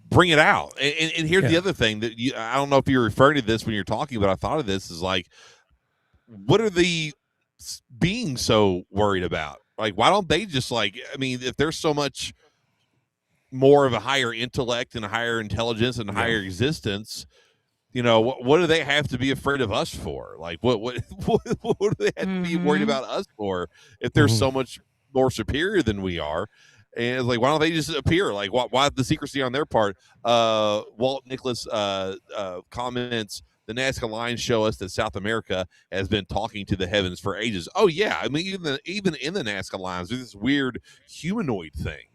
bring it out. And here's the other thing that I don't know if you're referring to this when you're talking, but I thought of this is like, what are the being so worried about? Like, why don't they just if there's so much more of a higher intellect and a higher intelligence and higher existence, what do they have to be afraid of us for? Like, what do they have to be worried about us for if they're so much more superior than we are? And it's like, why don't they just appear? Like, why the secrecy on their part? Walt Nicholas comments, the Nazca lines show us that South America has been talking to the heavens for ages. Oh, yeah. I mean, even in the Nazca lines, there's this weird humanoid thing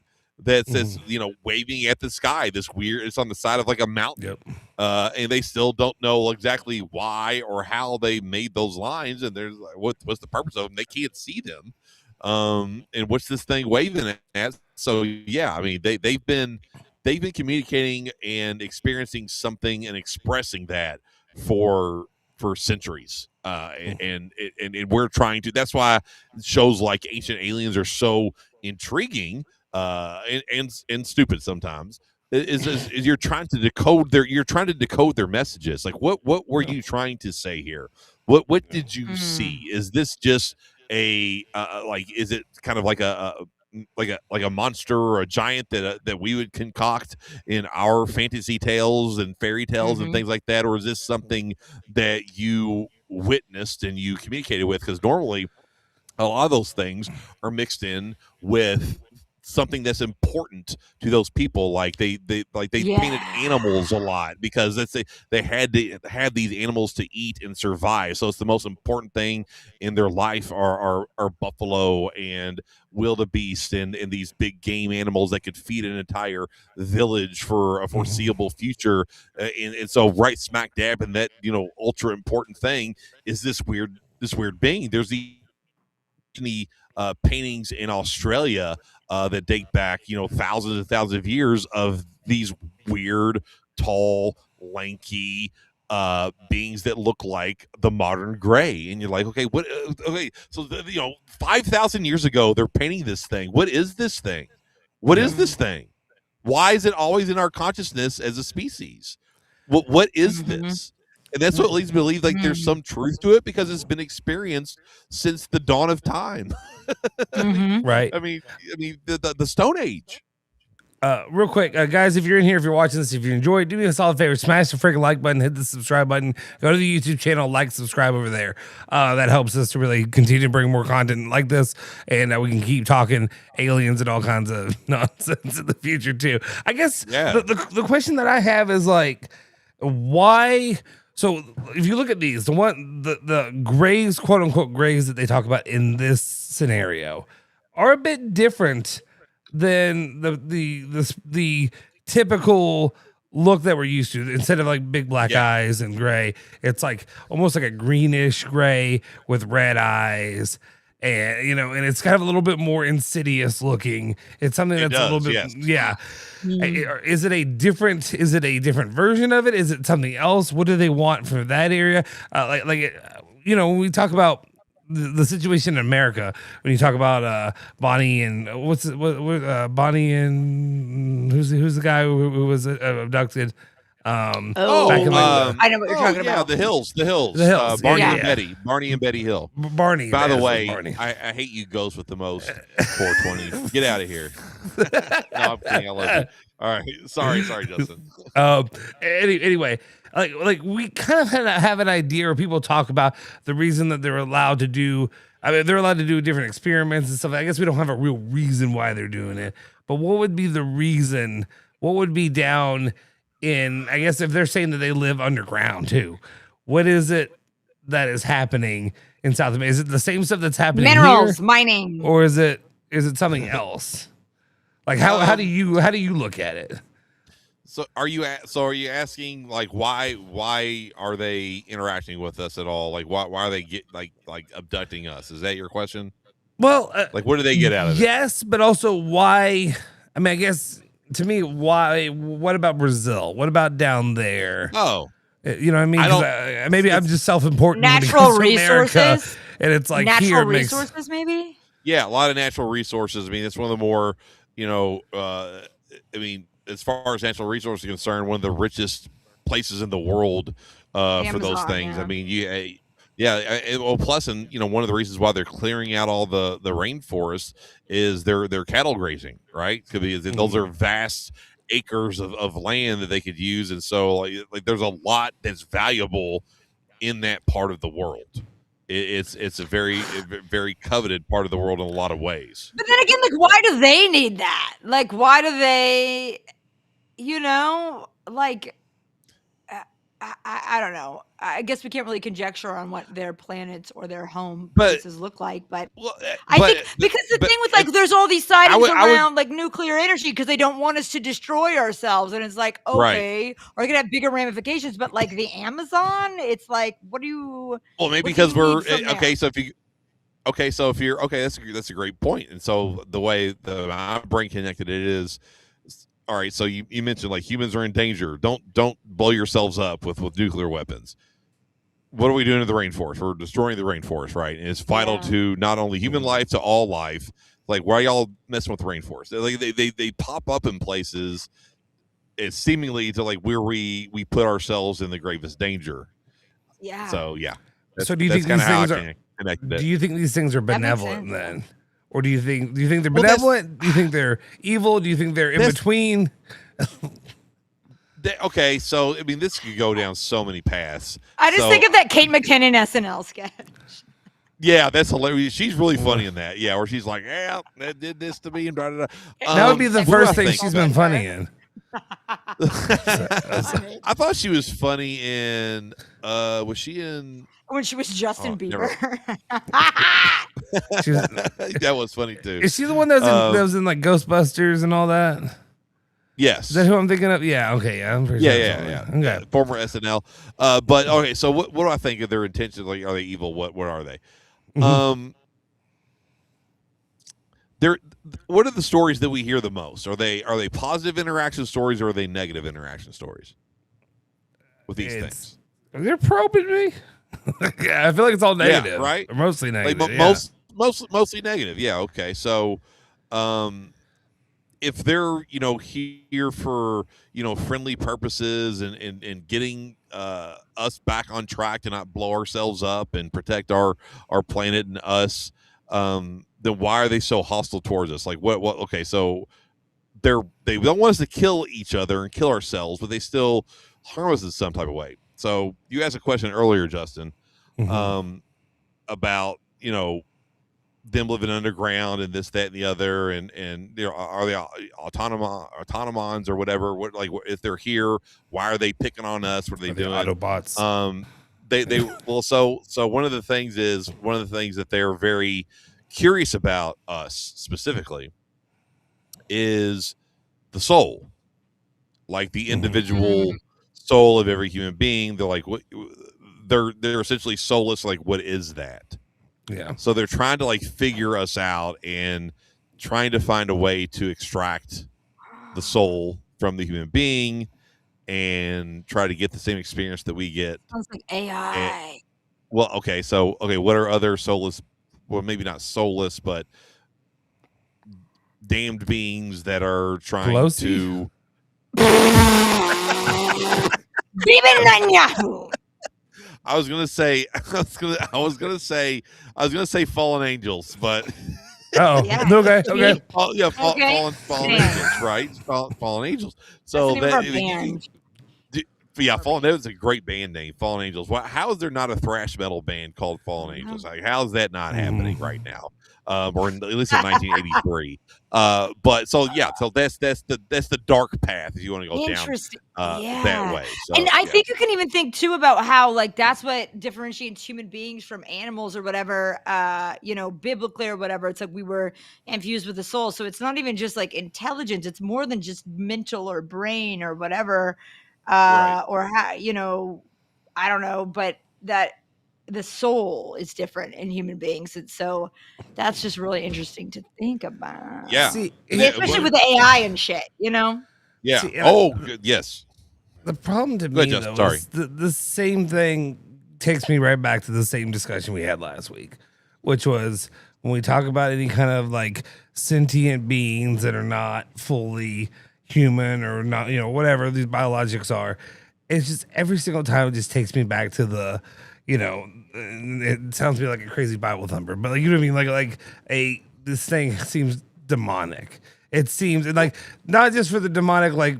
that's waving at the sky. This weird, it's on the side of like a mountain. And they still don't know exactly why or how they made those lines. And there's like, what's the purpose of them? They can't see them. And what's this thing waving at? So yeah, I mean, they've been communicating and experiencing something and expressing that for centuries. And we're trying to. That's why shows like Ancient Aliens are so intriguing. And stupid sometimes is you're trying to decode their messages. Like what were you trying to say here? What did you see? Is this just a is it kind of like a monster or a giant that we would concoct in our fantasy tales and fairy tales and things like that, or is this something that you witnessed and you communicated with? Because normally a lot of those things are mixed in with something that's important to those people. Like they painted animals a lot because they had to have these animals to eat and survive. So it's the most important thing in their life are buffalo and wildebeest and these big game animals that could feed an entire village for a foreseeable future. And so right smack dab in that, ultra important thing is this weird being. There's the paintings in Australia that date back, thousands and thousands of years of these weird, tall, lanky beings that look like the modern gray. And you're like, okay, what? Okay, so 5,000 years ago, they're painting this thing. What is this thing? What is this thing? Why is it always in our consciousness as a species? What is this? And that's what leads me to believe like there's some truth to it because it's been experienced since the dawn of time. Right. I mean, the Stone Age. Real quick, guys, if you're in here, if you're watching this, if you enjoyed, do me a solid favor, smash the freaking like button, hit the subscribe button, go to the YouTube channel, subscribe over there. That helps us to really continue to bring more content like this, and we can keep talking aliens and all kinds of nonsense in the future too. I guess the question that I have is like, why? So if you look at these, the grays, quote unquote grays that they talk about in this scenario are a bit different than the typical look that we're used to. Instead of like big black eyes and gray, it's like almost like a greenish gray with red eyes. And and it's kind of a little bit more insidious looking. It's something that's a little bit, Is it a different version of it? Is it something else? What do they want for that area? When we talk about the situation in America, when you talk about Bonnie and Bonnie and who's the guy who was abducted? I know what you're talking about. The Hills. Barney and Betty Hill. Barney. By the way, I hate you ghosts with the most 420. Get out of here. No, I'm kidding. I love you. All right. Sorry, Justin. Anyway, like we kind of have an idea, or people talk about the reason that they're allowed to do. I mean, they're allowed to do different experiments and stuff. I guess we don't have a real reason why they're doing it. But what would be the reason? What would be down in, I guess, if they're saying that they live underground too, what is it that is happening in South America? Is it the same stuff that's happening minerals here? Mining, or is it something else? Like how do you look at it? So are you asking like why are they interacting with us at all? Like why are they like abducting us? Is that your question? Well, like what do they get out of it? Yes, but also why? I mean, I guess. To me, why? What about Brazil? What about down there? Oh, you know what I mean? Maybe I'm just self-important. Natural resources, America, and it's like natural resources, maybe. Yeah, a lot of natural resources. I mean, it's one of the more, I mean, as far as natural resources are concerned, one of the richest places in the world for those things. I mean, well, plus, and one of the reasons why they're clearing out all the rainforest is they're cattle grazing, right? Because those are vast acres of land that they could use, and so like there's a lot that's valuable in that part of the world. It's a very very coveted part of the world in a lot of ways. But then again, like, why do they need that? Like, why do they? I don't know. I guess we can't really conjecture on what their planets or their home places look like, but I think because the thing with like there's all these sightings around like nuclear energy because they don't want us to destroy ourselves, and it's like okay, or it could have bigger ramifications. But like the Amazon, it's like what do you? Well, maybe because we're okay. So if you're that's a great point. And so the way my brain connected it is. All right, so you mentioned like humans are in danger. Don't blow yourselves up with nuclear weapons. What are we doing to the rainforest? We're destroying the rainforest, right? And it's vital to not only human life, to all life. Like, why are y'all messing with the rainforest? Like they pop up in places, it's seemingly to like where we put ourselves in the gravest danger. Yeah. So yeah. So do you think these things are? Do you think these things are benevolent then? Or do you think they're benevolent? Do you think they're evil? Do you think they're in between? Okay, so I mean, this could go down so many paths. I just think of that Kate McKinnon SNL sketch. Yeah, that's hilarious. She's really funny in that. Yeah, where she's like, "Yeah, that did this to me," and blah, blah, blah. That would be the first thing she's been funny in. I thought she was funny in. Was she in? When she was Justin Bieber. That was funny too. Is she the one that was in like Ghostbusters and all that? Yes. Is that who I'm thinking of? Yeah. Okay. Yeah. I'm pretty sure. Yeah. Okay. Former SNL. But okay. So what do I think of their intentions? Like, are they evil? What are they? Mm-hmm. What are the stories that we hear the most? Are they positive interaction stories or are they negative interaction stories with these things? They're probing me. Yeah, I feel like it's all negative, right? Or mostly negative. Like, mostly negative. Yeah. Okay. So, if they're here for friendly purposes and getting us back on track to not blow ourselves up and protect our planet and us, then why are they so hostile towards us? Like what? Okay, so they don't want us to kill each other and kill ourselves, but they still harm us in some type of way. So you asked a question earlier, Justin, about them living underground and this, that, and the other, and are they autonomons or whatever? What, like, if they're here, why are they picking on us? What are they doing? Autobots. So one of the things that they're very curious about us specifically is the soul. like the individual soul of every human being. They're like, what? They're essentially soulless. Like, what is that? Yeah. So they're trying to like figure us out and trying to find a way to extract the soul from the human being and try to get the same experience that we get. Sounds like AI. And, well, okay, so what are other soulless? Well, maybe not soulless, but damned beings that are trying to. Viva Netanyahu! I was gonna say fallen angels, but okay. Fallen angels, right? Fallen angels. So that was a great band name, Fallen Angels. How is there not a thrash metal band called Fallen Angels? Like, how is that not happening right now? Or at least in 1983. But so that's the dark path if you want to go down that way. So, and I think you can even think too about how like that's what differentiates human beings from animals or whatever, biblically or whatever. It's like we were infused with the soul. So it's not even just like intelligence, it's more than just mental or brain or whatever. Or how, I don't know, but that the soul is different in human beings. And so that's just really interesting to think about. Yeah. Especially with the AI and shit, Yeah. See, yes. The problem to me, though, is the same thing takes me right back to the same discussion we had last week, which was when we talk about any kind of like sentient beings that are not fully human or not, whatever these biologics are. It's just every single time it just takes me back to the, it sounds to me like a crazy Bible thumper, but like, you know what I mean? Like this thing seems demonic. It seems like not just for the demonic, like,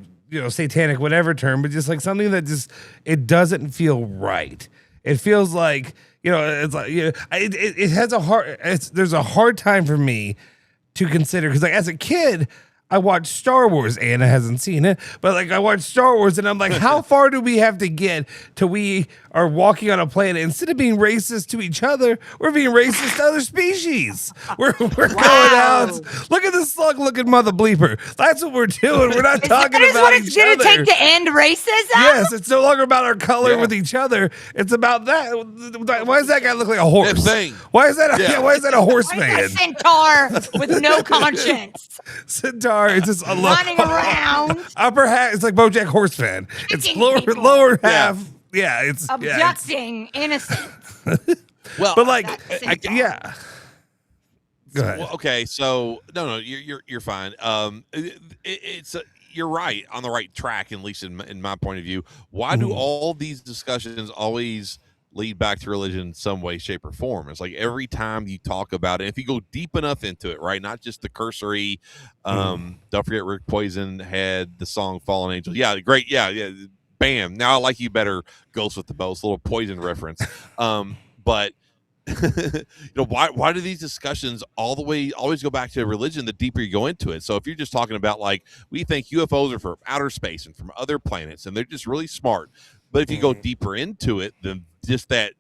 satanic, whatever term, but just like something that just, it doesn't feel right. It feels like, it's like, it has there's a hard time for me to consider. Cause like as a kid, I watched Star Wars. Anna hasn't seen it, but like I watched Star Wars and I'm like, how far do we have to get till we are walking on a planet? Instead of being racist to each other, we're being racist to other species. We're going out. Look at this slug looking mother bleeper. That's what we're doing. We're not talking about what each it's going to other. take to end racism? Yes, it's no longer about our color with each other. It's about that. Why does that guy look like a horse? Why is that a horse man? A centaur with no conscience. Centaur. It's just running around. Upper half. It's like BoJack Horseman. It's lower half. Yeah, it's abducting innocents. Well, but like, yeah. Go ahead. Well, okay, so no, you're fine. You're right on the right track, at least in my point of view. Why do all these discussions always lead back to religion in some way, shape, or form? It's like every time you talk about it, if you go deep enough into it, right? Not just the cursory. Don't forget Rick Poison had the song "Fallen Angels." Yeah, great. Yeah. Bam. Now I like you better, Ghost with the Bow. It's a little Poison reference. But why do these discussions always go back to religion the deeper you go into it? So if you're just talking about like, we think UFOs are from outer space and from other planets and they're just really smart, but if you go deeper into it, then just that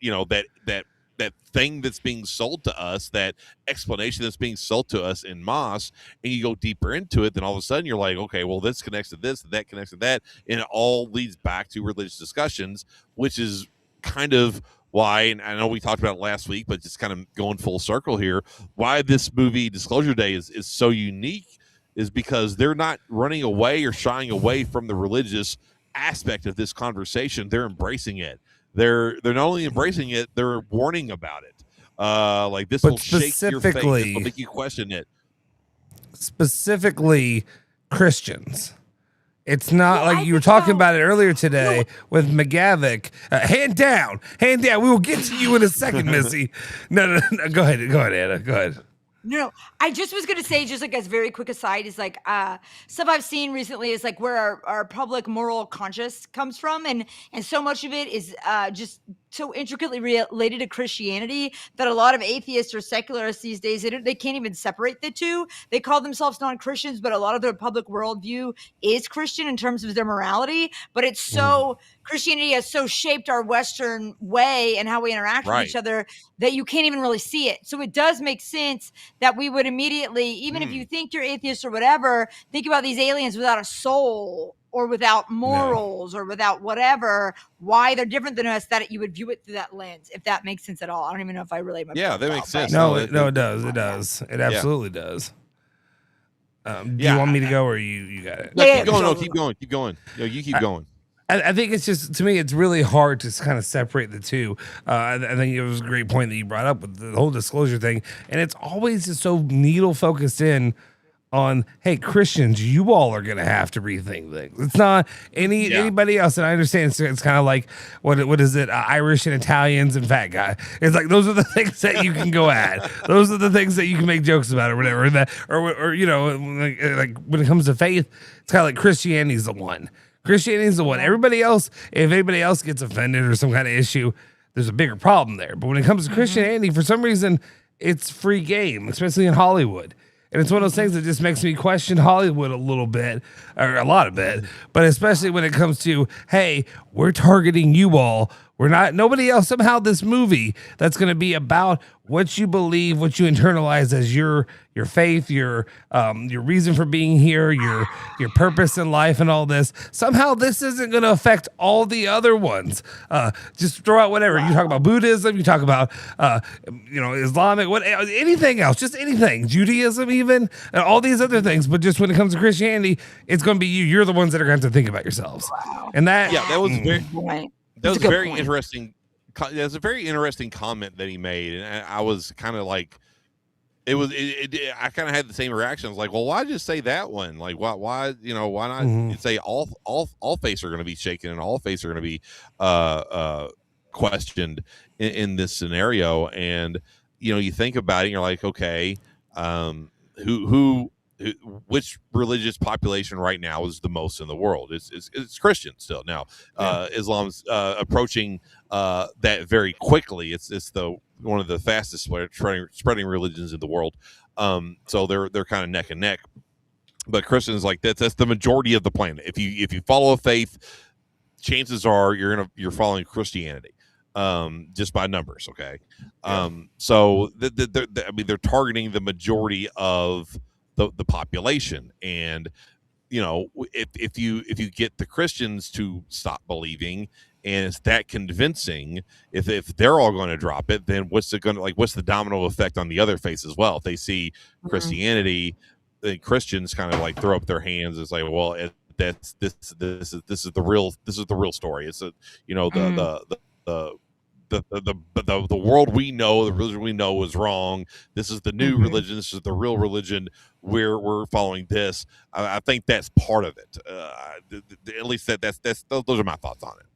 that thing that's being sold to us, that explanation that's being sold to us in Moss, and you go deeper into it, then all of a sudden you're like, okay, well, this connects to this, and that connects to that, and it all leads back to religious discussions, which is kind of why, and I know we talked about it last week, but just kind of going full circle here, why this movie Disclosure Day is so unique is because they're not running away or shying away from the religious aspect of this conversation. They're embracing it. They're not only embracing it, they're warning about it. Like, this will shake your faith. This will make you question it. Specifically, Christians. It's not like you were talking about it earlier today with McGavick. Hand down. We will get to you in a second, Missy. No. Go ahead, Anna. Go ahead. No, I just was going to say, just like as very quick aside, is like stuff I've seen recently is like where our public moral conscience comes from. And so much of it is just so intricately related to Christianity that a lot of atheists or secularists these days, they can't even separate the two. They call themselves non-Christians, but a lot of their public worldview is Christian in terms of their morality. But it's so Christianity has so shaped our Western way and how we interact with each other that you can't even really see it. So it does make sense that we would immediately, even if you think you're atheist or whatever, think about these aliens without a soul or without morals or without whatever, why they're different than us, that you would view it through that lens, if that makes sense at all. I don't even know if I relate my that makes sense. No, it does. It does. It absolutely does. Do you want me to go, or you got it? No, keep going. No, keep going. No, you keep going. I think it's just, to me, it's really hard to kind of separate the two. I think it was a great point that you brought up with the whole disclosure thing. And it's always just so needle focused in on, hey, Christians, you all are going to have to rethink things. It's not anybody else. And I understand it's kind of like, what is it? Irish and Italians and fat guy. It's like, those are the things that you can go at. Those are the things that you can make jokes about or whatever. Or you know, like when it comes to faith, it's kind of like Christianity's the one. Christianity's the one. Everybody else, if anybody else gets offended or some kind of issue, there's a bigger problem there. But when it comes to Christianity, for some reason, it's free game, especially in Hollywood. And it's one of those things that just makes me question Hollywood a little bit, or a lot of bit, but especially when it comes to, hey, we're targeting you all. We're not, nobody else. Somehow this movie that's going to be about what you believe, what you internalize as your faith, your reason for being here, your purpose in life and all this. Somehow this isn't going to affect all the other ones. Just throw out whatever. You talk about Buddhism, you talk about, Islamic, anything else, just anything, Judaism even, and all these other things. But just when it comes to Christianity, it's going to be you. You're the ones that are going to have to think about yourselves. And that was very... Right. That was very interesting. That's a very interesting comment that he made, and I was kind of like, I kind of had the same reaction. I was like, well, why just say that one? Like, why not say all faiths are going to be shaken and all faiths are going to be questioned in this scenario? And you think about it, and you're like, okay, which religious population right now is the most in the world? It's Christian still. Now, Islam's approaching that very quickly. It's one of the fastest spreading religions in the world. So they're kind of neck and neck. But Christians, like that's the majority of the planet. If you follow a faith, chances are you're following Christianity. Just by numbers, okay. So they're targeting the majority of the population, and if you get the Christians to stop believing, and it's that convincing, if they're all going to drop it, then what's the domino effect on the other faiths as well? If they see Christianity, the Christians kind of like throw up their hands. It's like, well, this is the real story. It's the world we know, the religion we know is wrong. This is the new religion. This is the real religion. We're following this. I think that's part of it. At least those are my thoughts on it.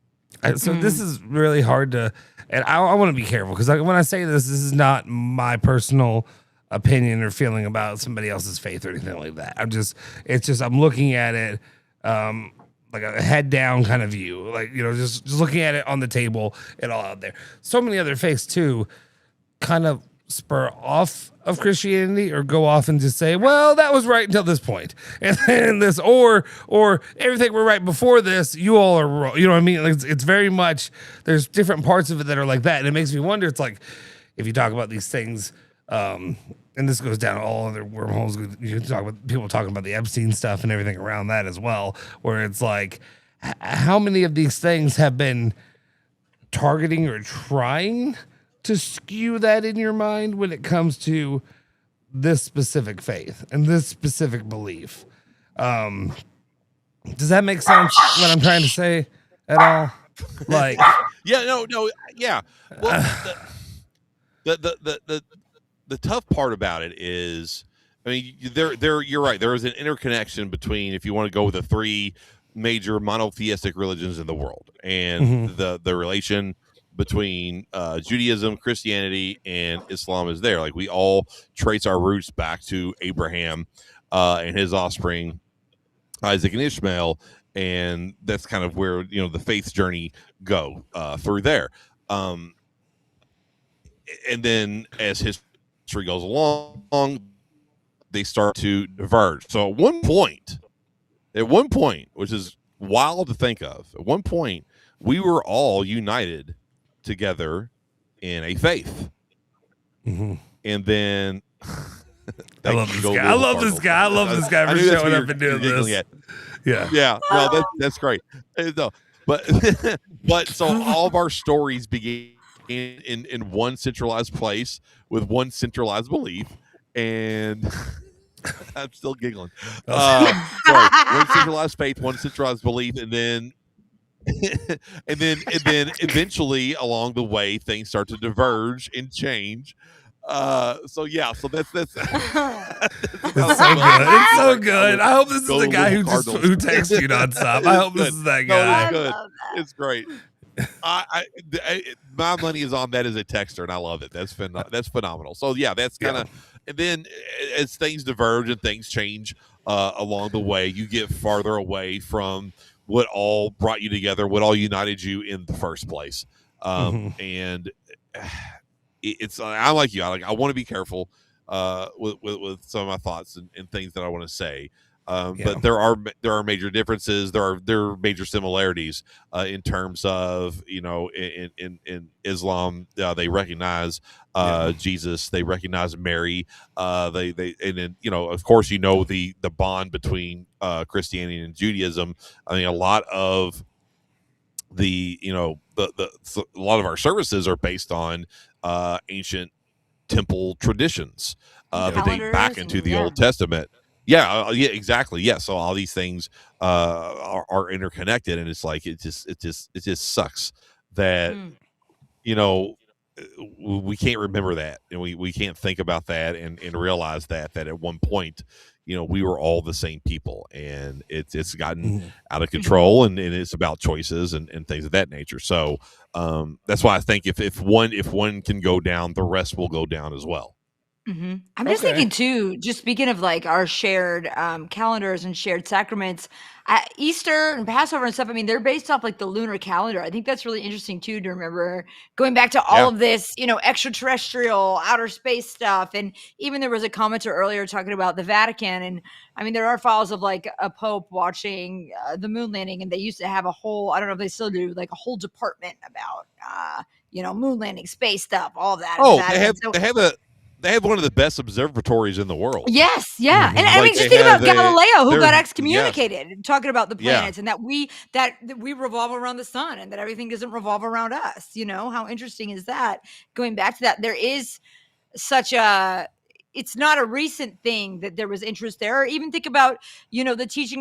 So this is really hard to, and I want to be careful because when I say this is not my personal opinion or feeling about somebody else's faith or anything like that. I'm looking at it like a head down kind of view, like, just looking at it on the table and all out there. So many other faiths too kind of spur off of Christianity or go off and just say, well, that was right until this point. And then this, or everything we're right before this, you all are wrong. You know what I mean? Like, it's very much, there's different parts of it that are like that. And it makes me wonder, it's like, if you talk about these things, and this goes down all other wormholes. You can talk about people talking about the Epstein stuff and everything around that as well, where it's like, how many of these things have been targeting or trying to skew that in your mind when it comes to this specific faith and this specific belief? Does that make sense what I'm trying to say at all? Like, yeah. Well, the tough part about it is, I mean, you're right. There is an interconnection between, if you want to go with the three major monotheistic religions in the world, and the relation between Judaism, Christianity, and Islam is there. Like, we all trace our roots back to Abraham and his offspring, Isaac and Ishmael, and that's kind of where the faith's journey go through there. And then as history goes along, they start to diverge. So at one point, which is wild to think of, at one point we were all united together in a faith. And then I love this guy. I love this guy for showing up and doing this. Yeah. No, that's great. No, but but so all of our stories begin in one centralized place with one centralized belief, and I'm still giggling. Sorry, one centralized faith, one centralized belief, and then and then eventually along the way things start to diverge and change. So that's It's so good. It's so good. I hope this is the guy who texts you nonstop. I hope this is that guy. No, it's good. It's great. My money is on that as a texter, and I love it. That's phenomenal. So that's kind of, and then as things diverge and things change along the way, you get farther away from what all brought you together, what all united you in the first place. And it's I'm like you. I want to be careful with some of my thoughts and things that I want to say. But there are major differences. There are major similarities in terms of in Islam they recognize Jesus, they recognize Mary, they and then of course the bond between Christianity and Judaism. I mean, a lot of a lot of our services are based on ancient temple traditions that date back into the Old Testament. Yeah, exactly. Yeah, so all these things are interconnected, and it's like it just sucks that we can't remember that, and we can't think about that and realize that at one point we were all the same people, and it's gotten out of control, and it's about choices and things of that nature. So that's why I think if one can go down, the rest will go down as well. I'm just thinking too, just speaking of like our shared calendars and shared sacraments, Easter and Passover and stuff. I mean, they're based off like the lunar calendar. I think that's really interesting too, to remember going back to all of this, extraterrestrial outer space stuff. And even there was a commenter earlier talking about the Vatican. And I mean, there are files of like a Pope watching the moon landing, and they used to have a whole, I don't know if they still do, like a whole department about, moon landing, space stuff, all of that. Oh, they have one of the best observatories in the world. Yes, yeah. And I mean, just think about Galileo, who got excommunicated, talking about the planets and that we revolve around the sun and that everything doesn't revolve around us. How interesting is that? Going back to that, there is such it's not a recent thing that there was interest there. Or even think about, the teaching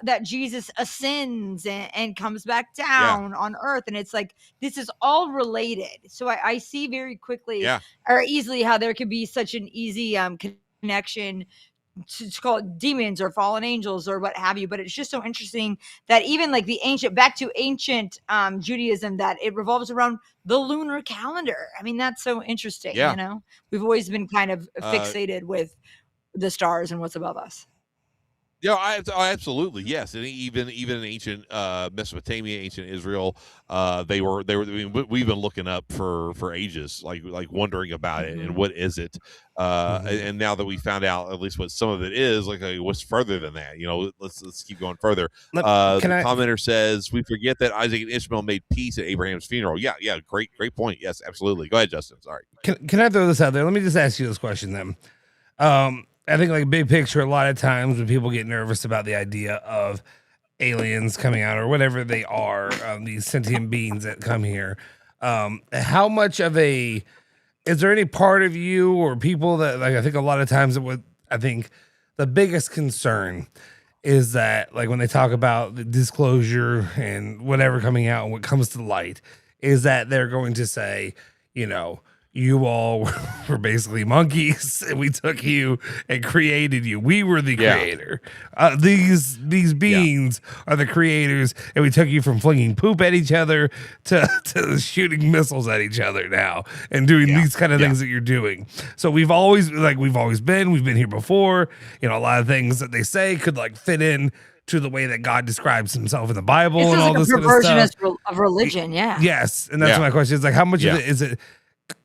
that Jesus ascends and comes back down on earth. And it's like, this is all related. So I see very quickly or easily how there could be such an easy connection to call it demons or fallen angels or what have you. But it's just so interesting that even like back to ancient Judaism, that it revolves around the lunar calendar. I mean, that's so interesting. We've always been kind of fixated with the stars and what's above us. Yeah, absolutely, yes, and even in ancient Mesopotamia, ancient Israel, they were. I mean, we've been looking up for ages, like wondering about it and what is it, and now that we found out at least what some of it is, like what's further than that, let's keep going further. The commenter says we forget that Isaac and Ishmael made peace at Abraham's funeral. Yeah, great point. Yes, absolutely. Go ahead, Justin. Sorry. Can I throw this out there? Let me just ask you this question then. I think like big picture, a lot of times when people get nervous about the idea of aliens coming out or whatever they are, these sentient beings that come here, how much of is there any part of you or people that like, I think a lot of times I think the biggest concern is that like when they talk about the disclosure and whatever coming out and what comes to light is that they're going to say, you all were basically monkeys, and we took you and created you. We were the creator. These beings are the creators, and we took you from flinging poop at each other to shooting missiles at each other now and doing these kind of things that you're doing. So we've always been here before. A lot of things that they say could like fit in to the way that God describes himself in the Bible and all this kind of stuff. Of religion, Yes, and that's my question. Is like, how much of it is it?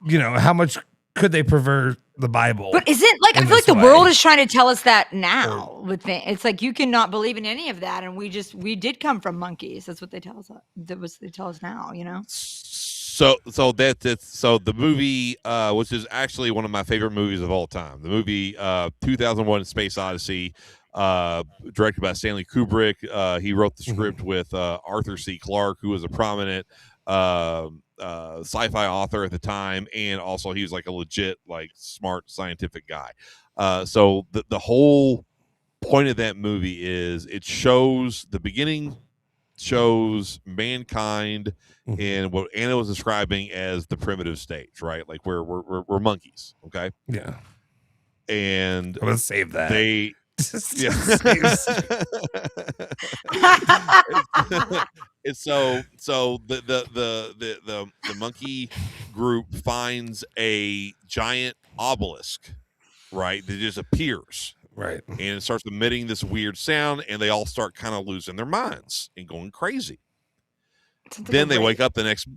How much could they pervert the Bible? But is it like I feel like the world is trying to tell us that now? It's like you cannot believe in any of that, and we did come from monkeys. That's what they tell us. That was they tell us now. So the movie, which is actually one of my favorite movies of all time, the movie 2001: Space Odyssey. directed by Stanley Kubrick. He wrote the script with Arthur C. Clarke, who was a prominent sci-fi author at the time, and also he was like a legit, like, smart scientific guy. So the whole point of that movie is it shows the beginning, shows mankind in what Anna was describing as the primitive stage, right? Like we're monkeys, okay? Yeah. And I'm gonna save that. And so the monkey group finds a giant obelisk, right? That just appears. Right. And it starts emitting this weird sound, and they all start kind of losing their minds and going crazy. Then they wake up the next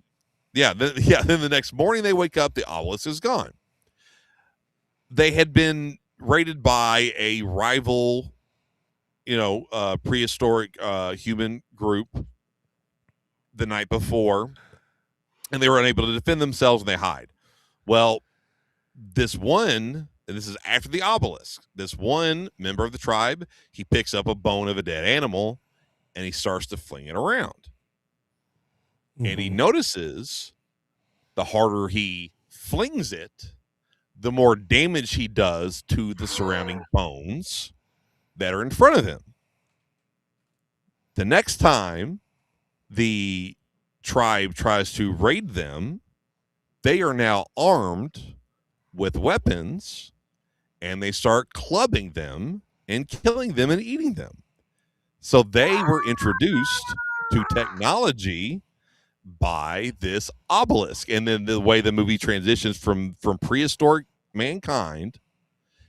then the next morning they wake up, the obelisk is gone. They had been raided by a rival, prehistoric human group the night before, and they were unable to defend themselves, and they hide. Well, this one, and this is after the obelisk, this one member of the tribe, he picks up a bone of a dead animal, and he starts to fling it around. And he notices the harder he flings it, the more damage he does to the surrounding bones that are in front of him. The next time the tribe tries to raid them, they are now armed with weapons, and they start clubbing them and killing them and eating them. So they were introduced to technology by this obelisk. And then the way the movie transitions from prehistoric mankind,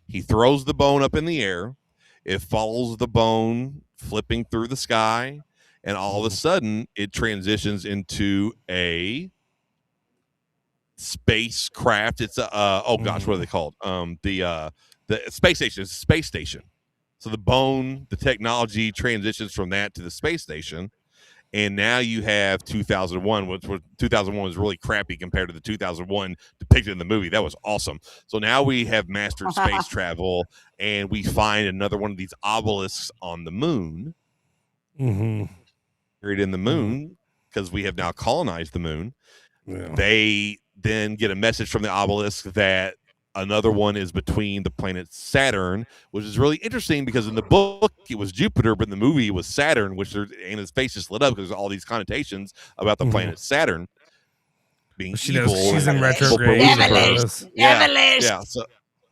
he throws the bone up in the air, it follows the bone flipping through the sky, and all of a sudden it transitions into a spacecraft. It's what are they called? The space station. It's a space station. So the technology transitions from that to the space station. And now you have 2001, which 2001 was really crappy compared to the 2001 depicted in the movie. That was awesome. So now we have mastered space travel, and we find another one of these obelisks on the moon. Buried in the moon, because we have now colonized the moon. Yeah. They then get a message from the obelisk that another one is between the planet Saturn, which is really interesting because in the book it was Jupiter, but in the movie it was Saturn, and his face just lit up because there's all these connotations about the planet Saturn being evil. She's in retrograde.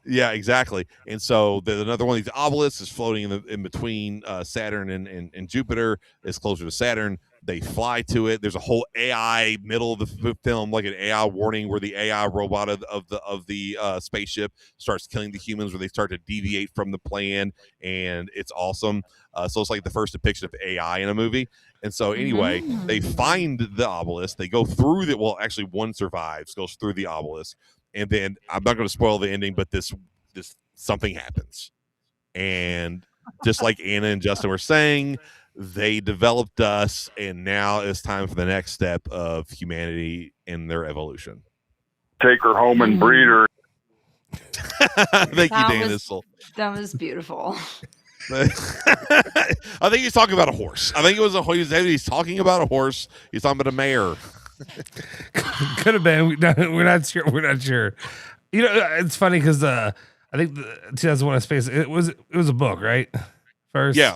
Yeah, exactly. And so there's another one of these obelisks is floating in between Saturn and Jupiter. It's closer to Saturn. They fly to it. There's a whole AI middle of the film, like an AI warning, where the AI robot of the spaceship starts killing the humans, where they start to deviate from the plan, and it's awesome. So it's like the first depiction of AI in a movie. And so anyway, they find the obelisk. They go through the. Well, actually, one survives, goes through the obelisk, and then I'm not going to spoil the ending, but this something happens, and just like Anna and Justin were saying, they developed us, and now it's time for the next step of humanity in their evolution. Take her home and breed her. Thank you, Dan. That was beautiful. I think he's talking about a horse. I think it was he's talking about a horse. He's talking about a mare. Could have been. We're not sure. It's funny because I think the 2001: A Space. It was a book, right? First. Yeah,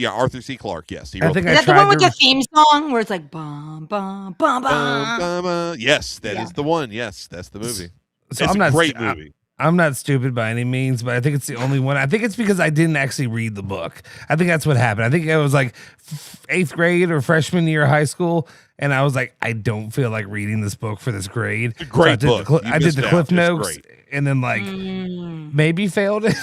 Arthur C. Clarke. Yes, he wrote. Is that the one with the theme song where it's like bum bum bum bum? Yes, that is the one. Yes, that's the movie. So it's a great movie. I'm not stupid by any means, but I think it's the only one. I think it's because I didn't actually read the book. I think that's what happened. I think I was like 8th grade or freshman year of high school, and I was like, I don't feel like reading this book for this grade. It's a great book. I did the Cliff Notes, and then maybe failed it.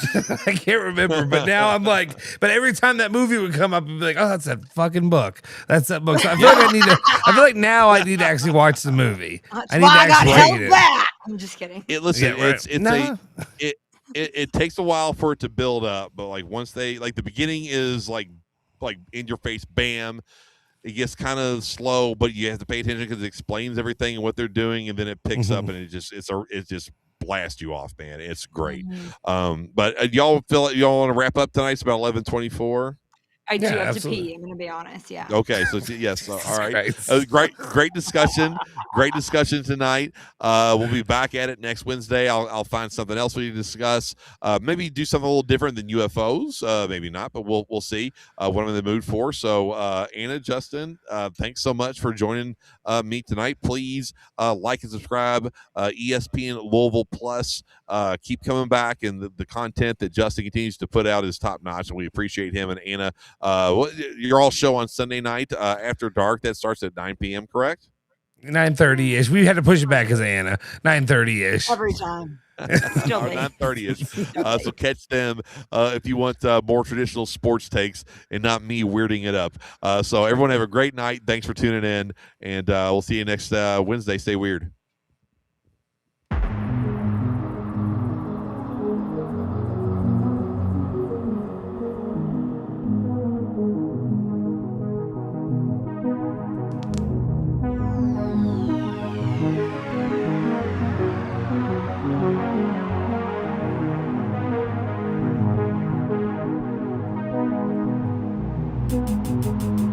I can't remember, but now I'm like, but every time that movie would come up, I'd be like, oh, that's that fucking book. That's that book. So I feel like I feel like now I need to actually watch the movie. I need to actually read it. I'm just kidding. It takes a while for it to build up, but like once the beginning is like in your face, bam. It gets kind of slow, but you have to pay attention because it explains everything and what they're doing, and then it picks up and it just blast you off, man. It's great. But y'all feel like y'all want to wrap up tonight? It's about 11:24. I do have to pee. I'm going to be honest. Yeah. Okay. So yes. All right. Great discussion. Great discussion tonight. We'll be back at it next Wednesday. I'll find something else we can discuss. Maybe do something a little different than UFOs. Maybe not, but we'll see what I'm in the mood for. So Anna, Justin, thanks so much for joining me tonight. Please like and subscribe. ESPN Louisville Plus. Keep coming back, and the content that Justin continues to put out is top notch, and we appreciate him and Anna. Your all show on Sunday night after dark that starts at 9 p.m. correct? 9:30 ish. We had to push it back because Anna. 9:30 ish. Every time. 9:30 ish. So catch them if you want more traditional sports takes and not me weirding it up. So everyone have a great night. Thanks for tuning in, and we'll see you next Wednesday. Stay weird. Thank you.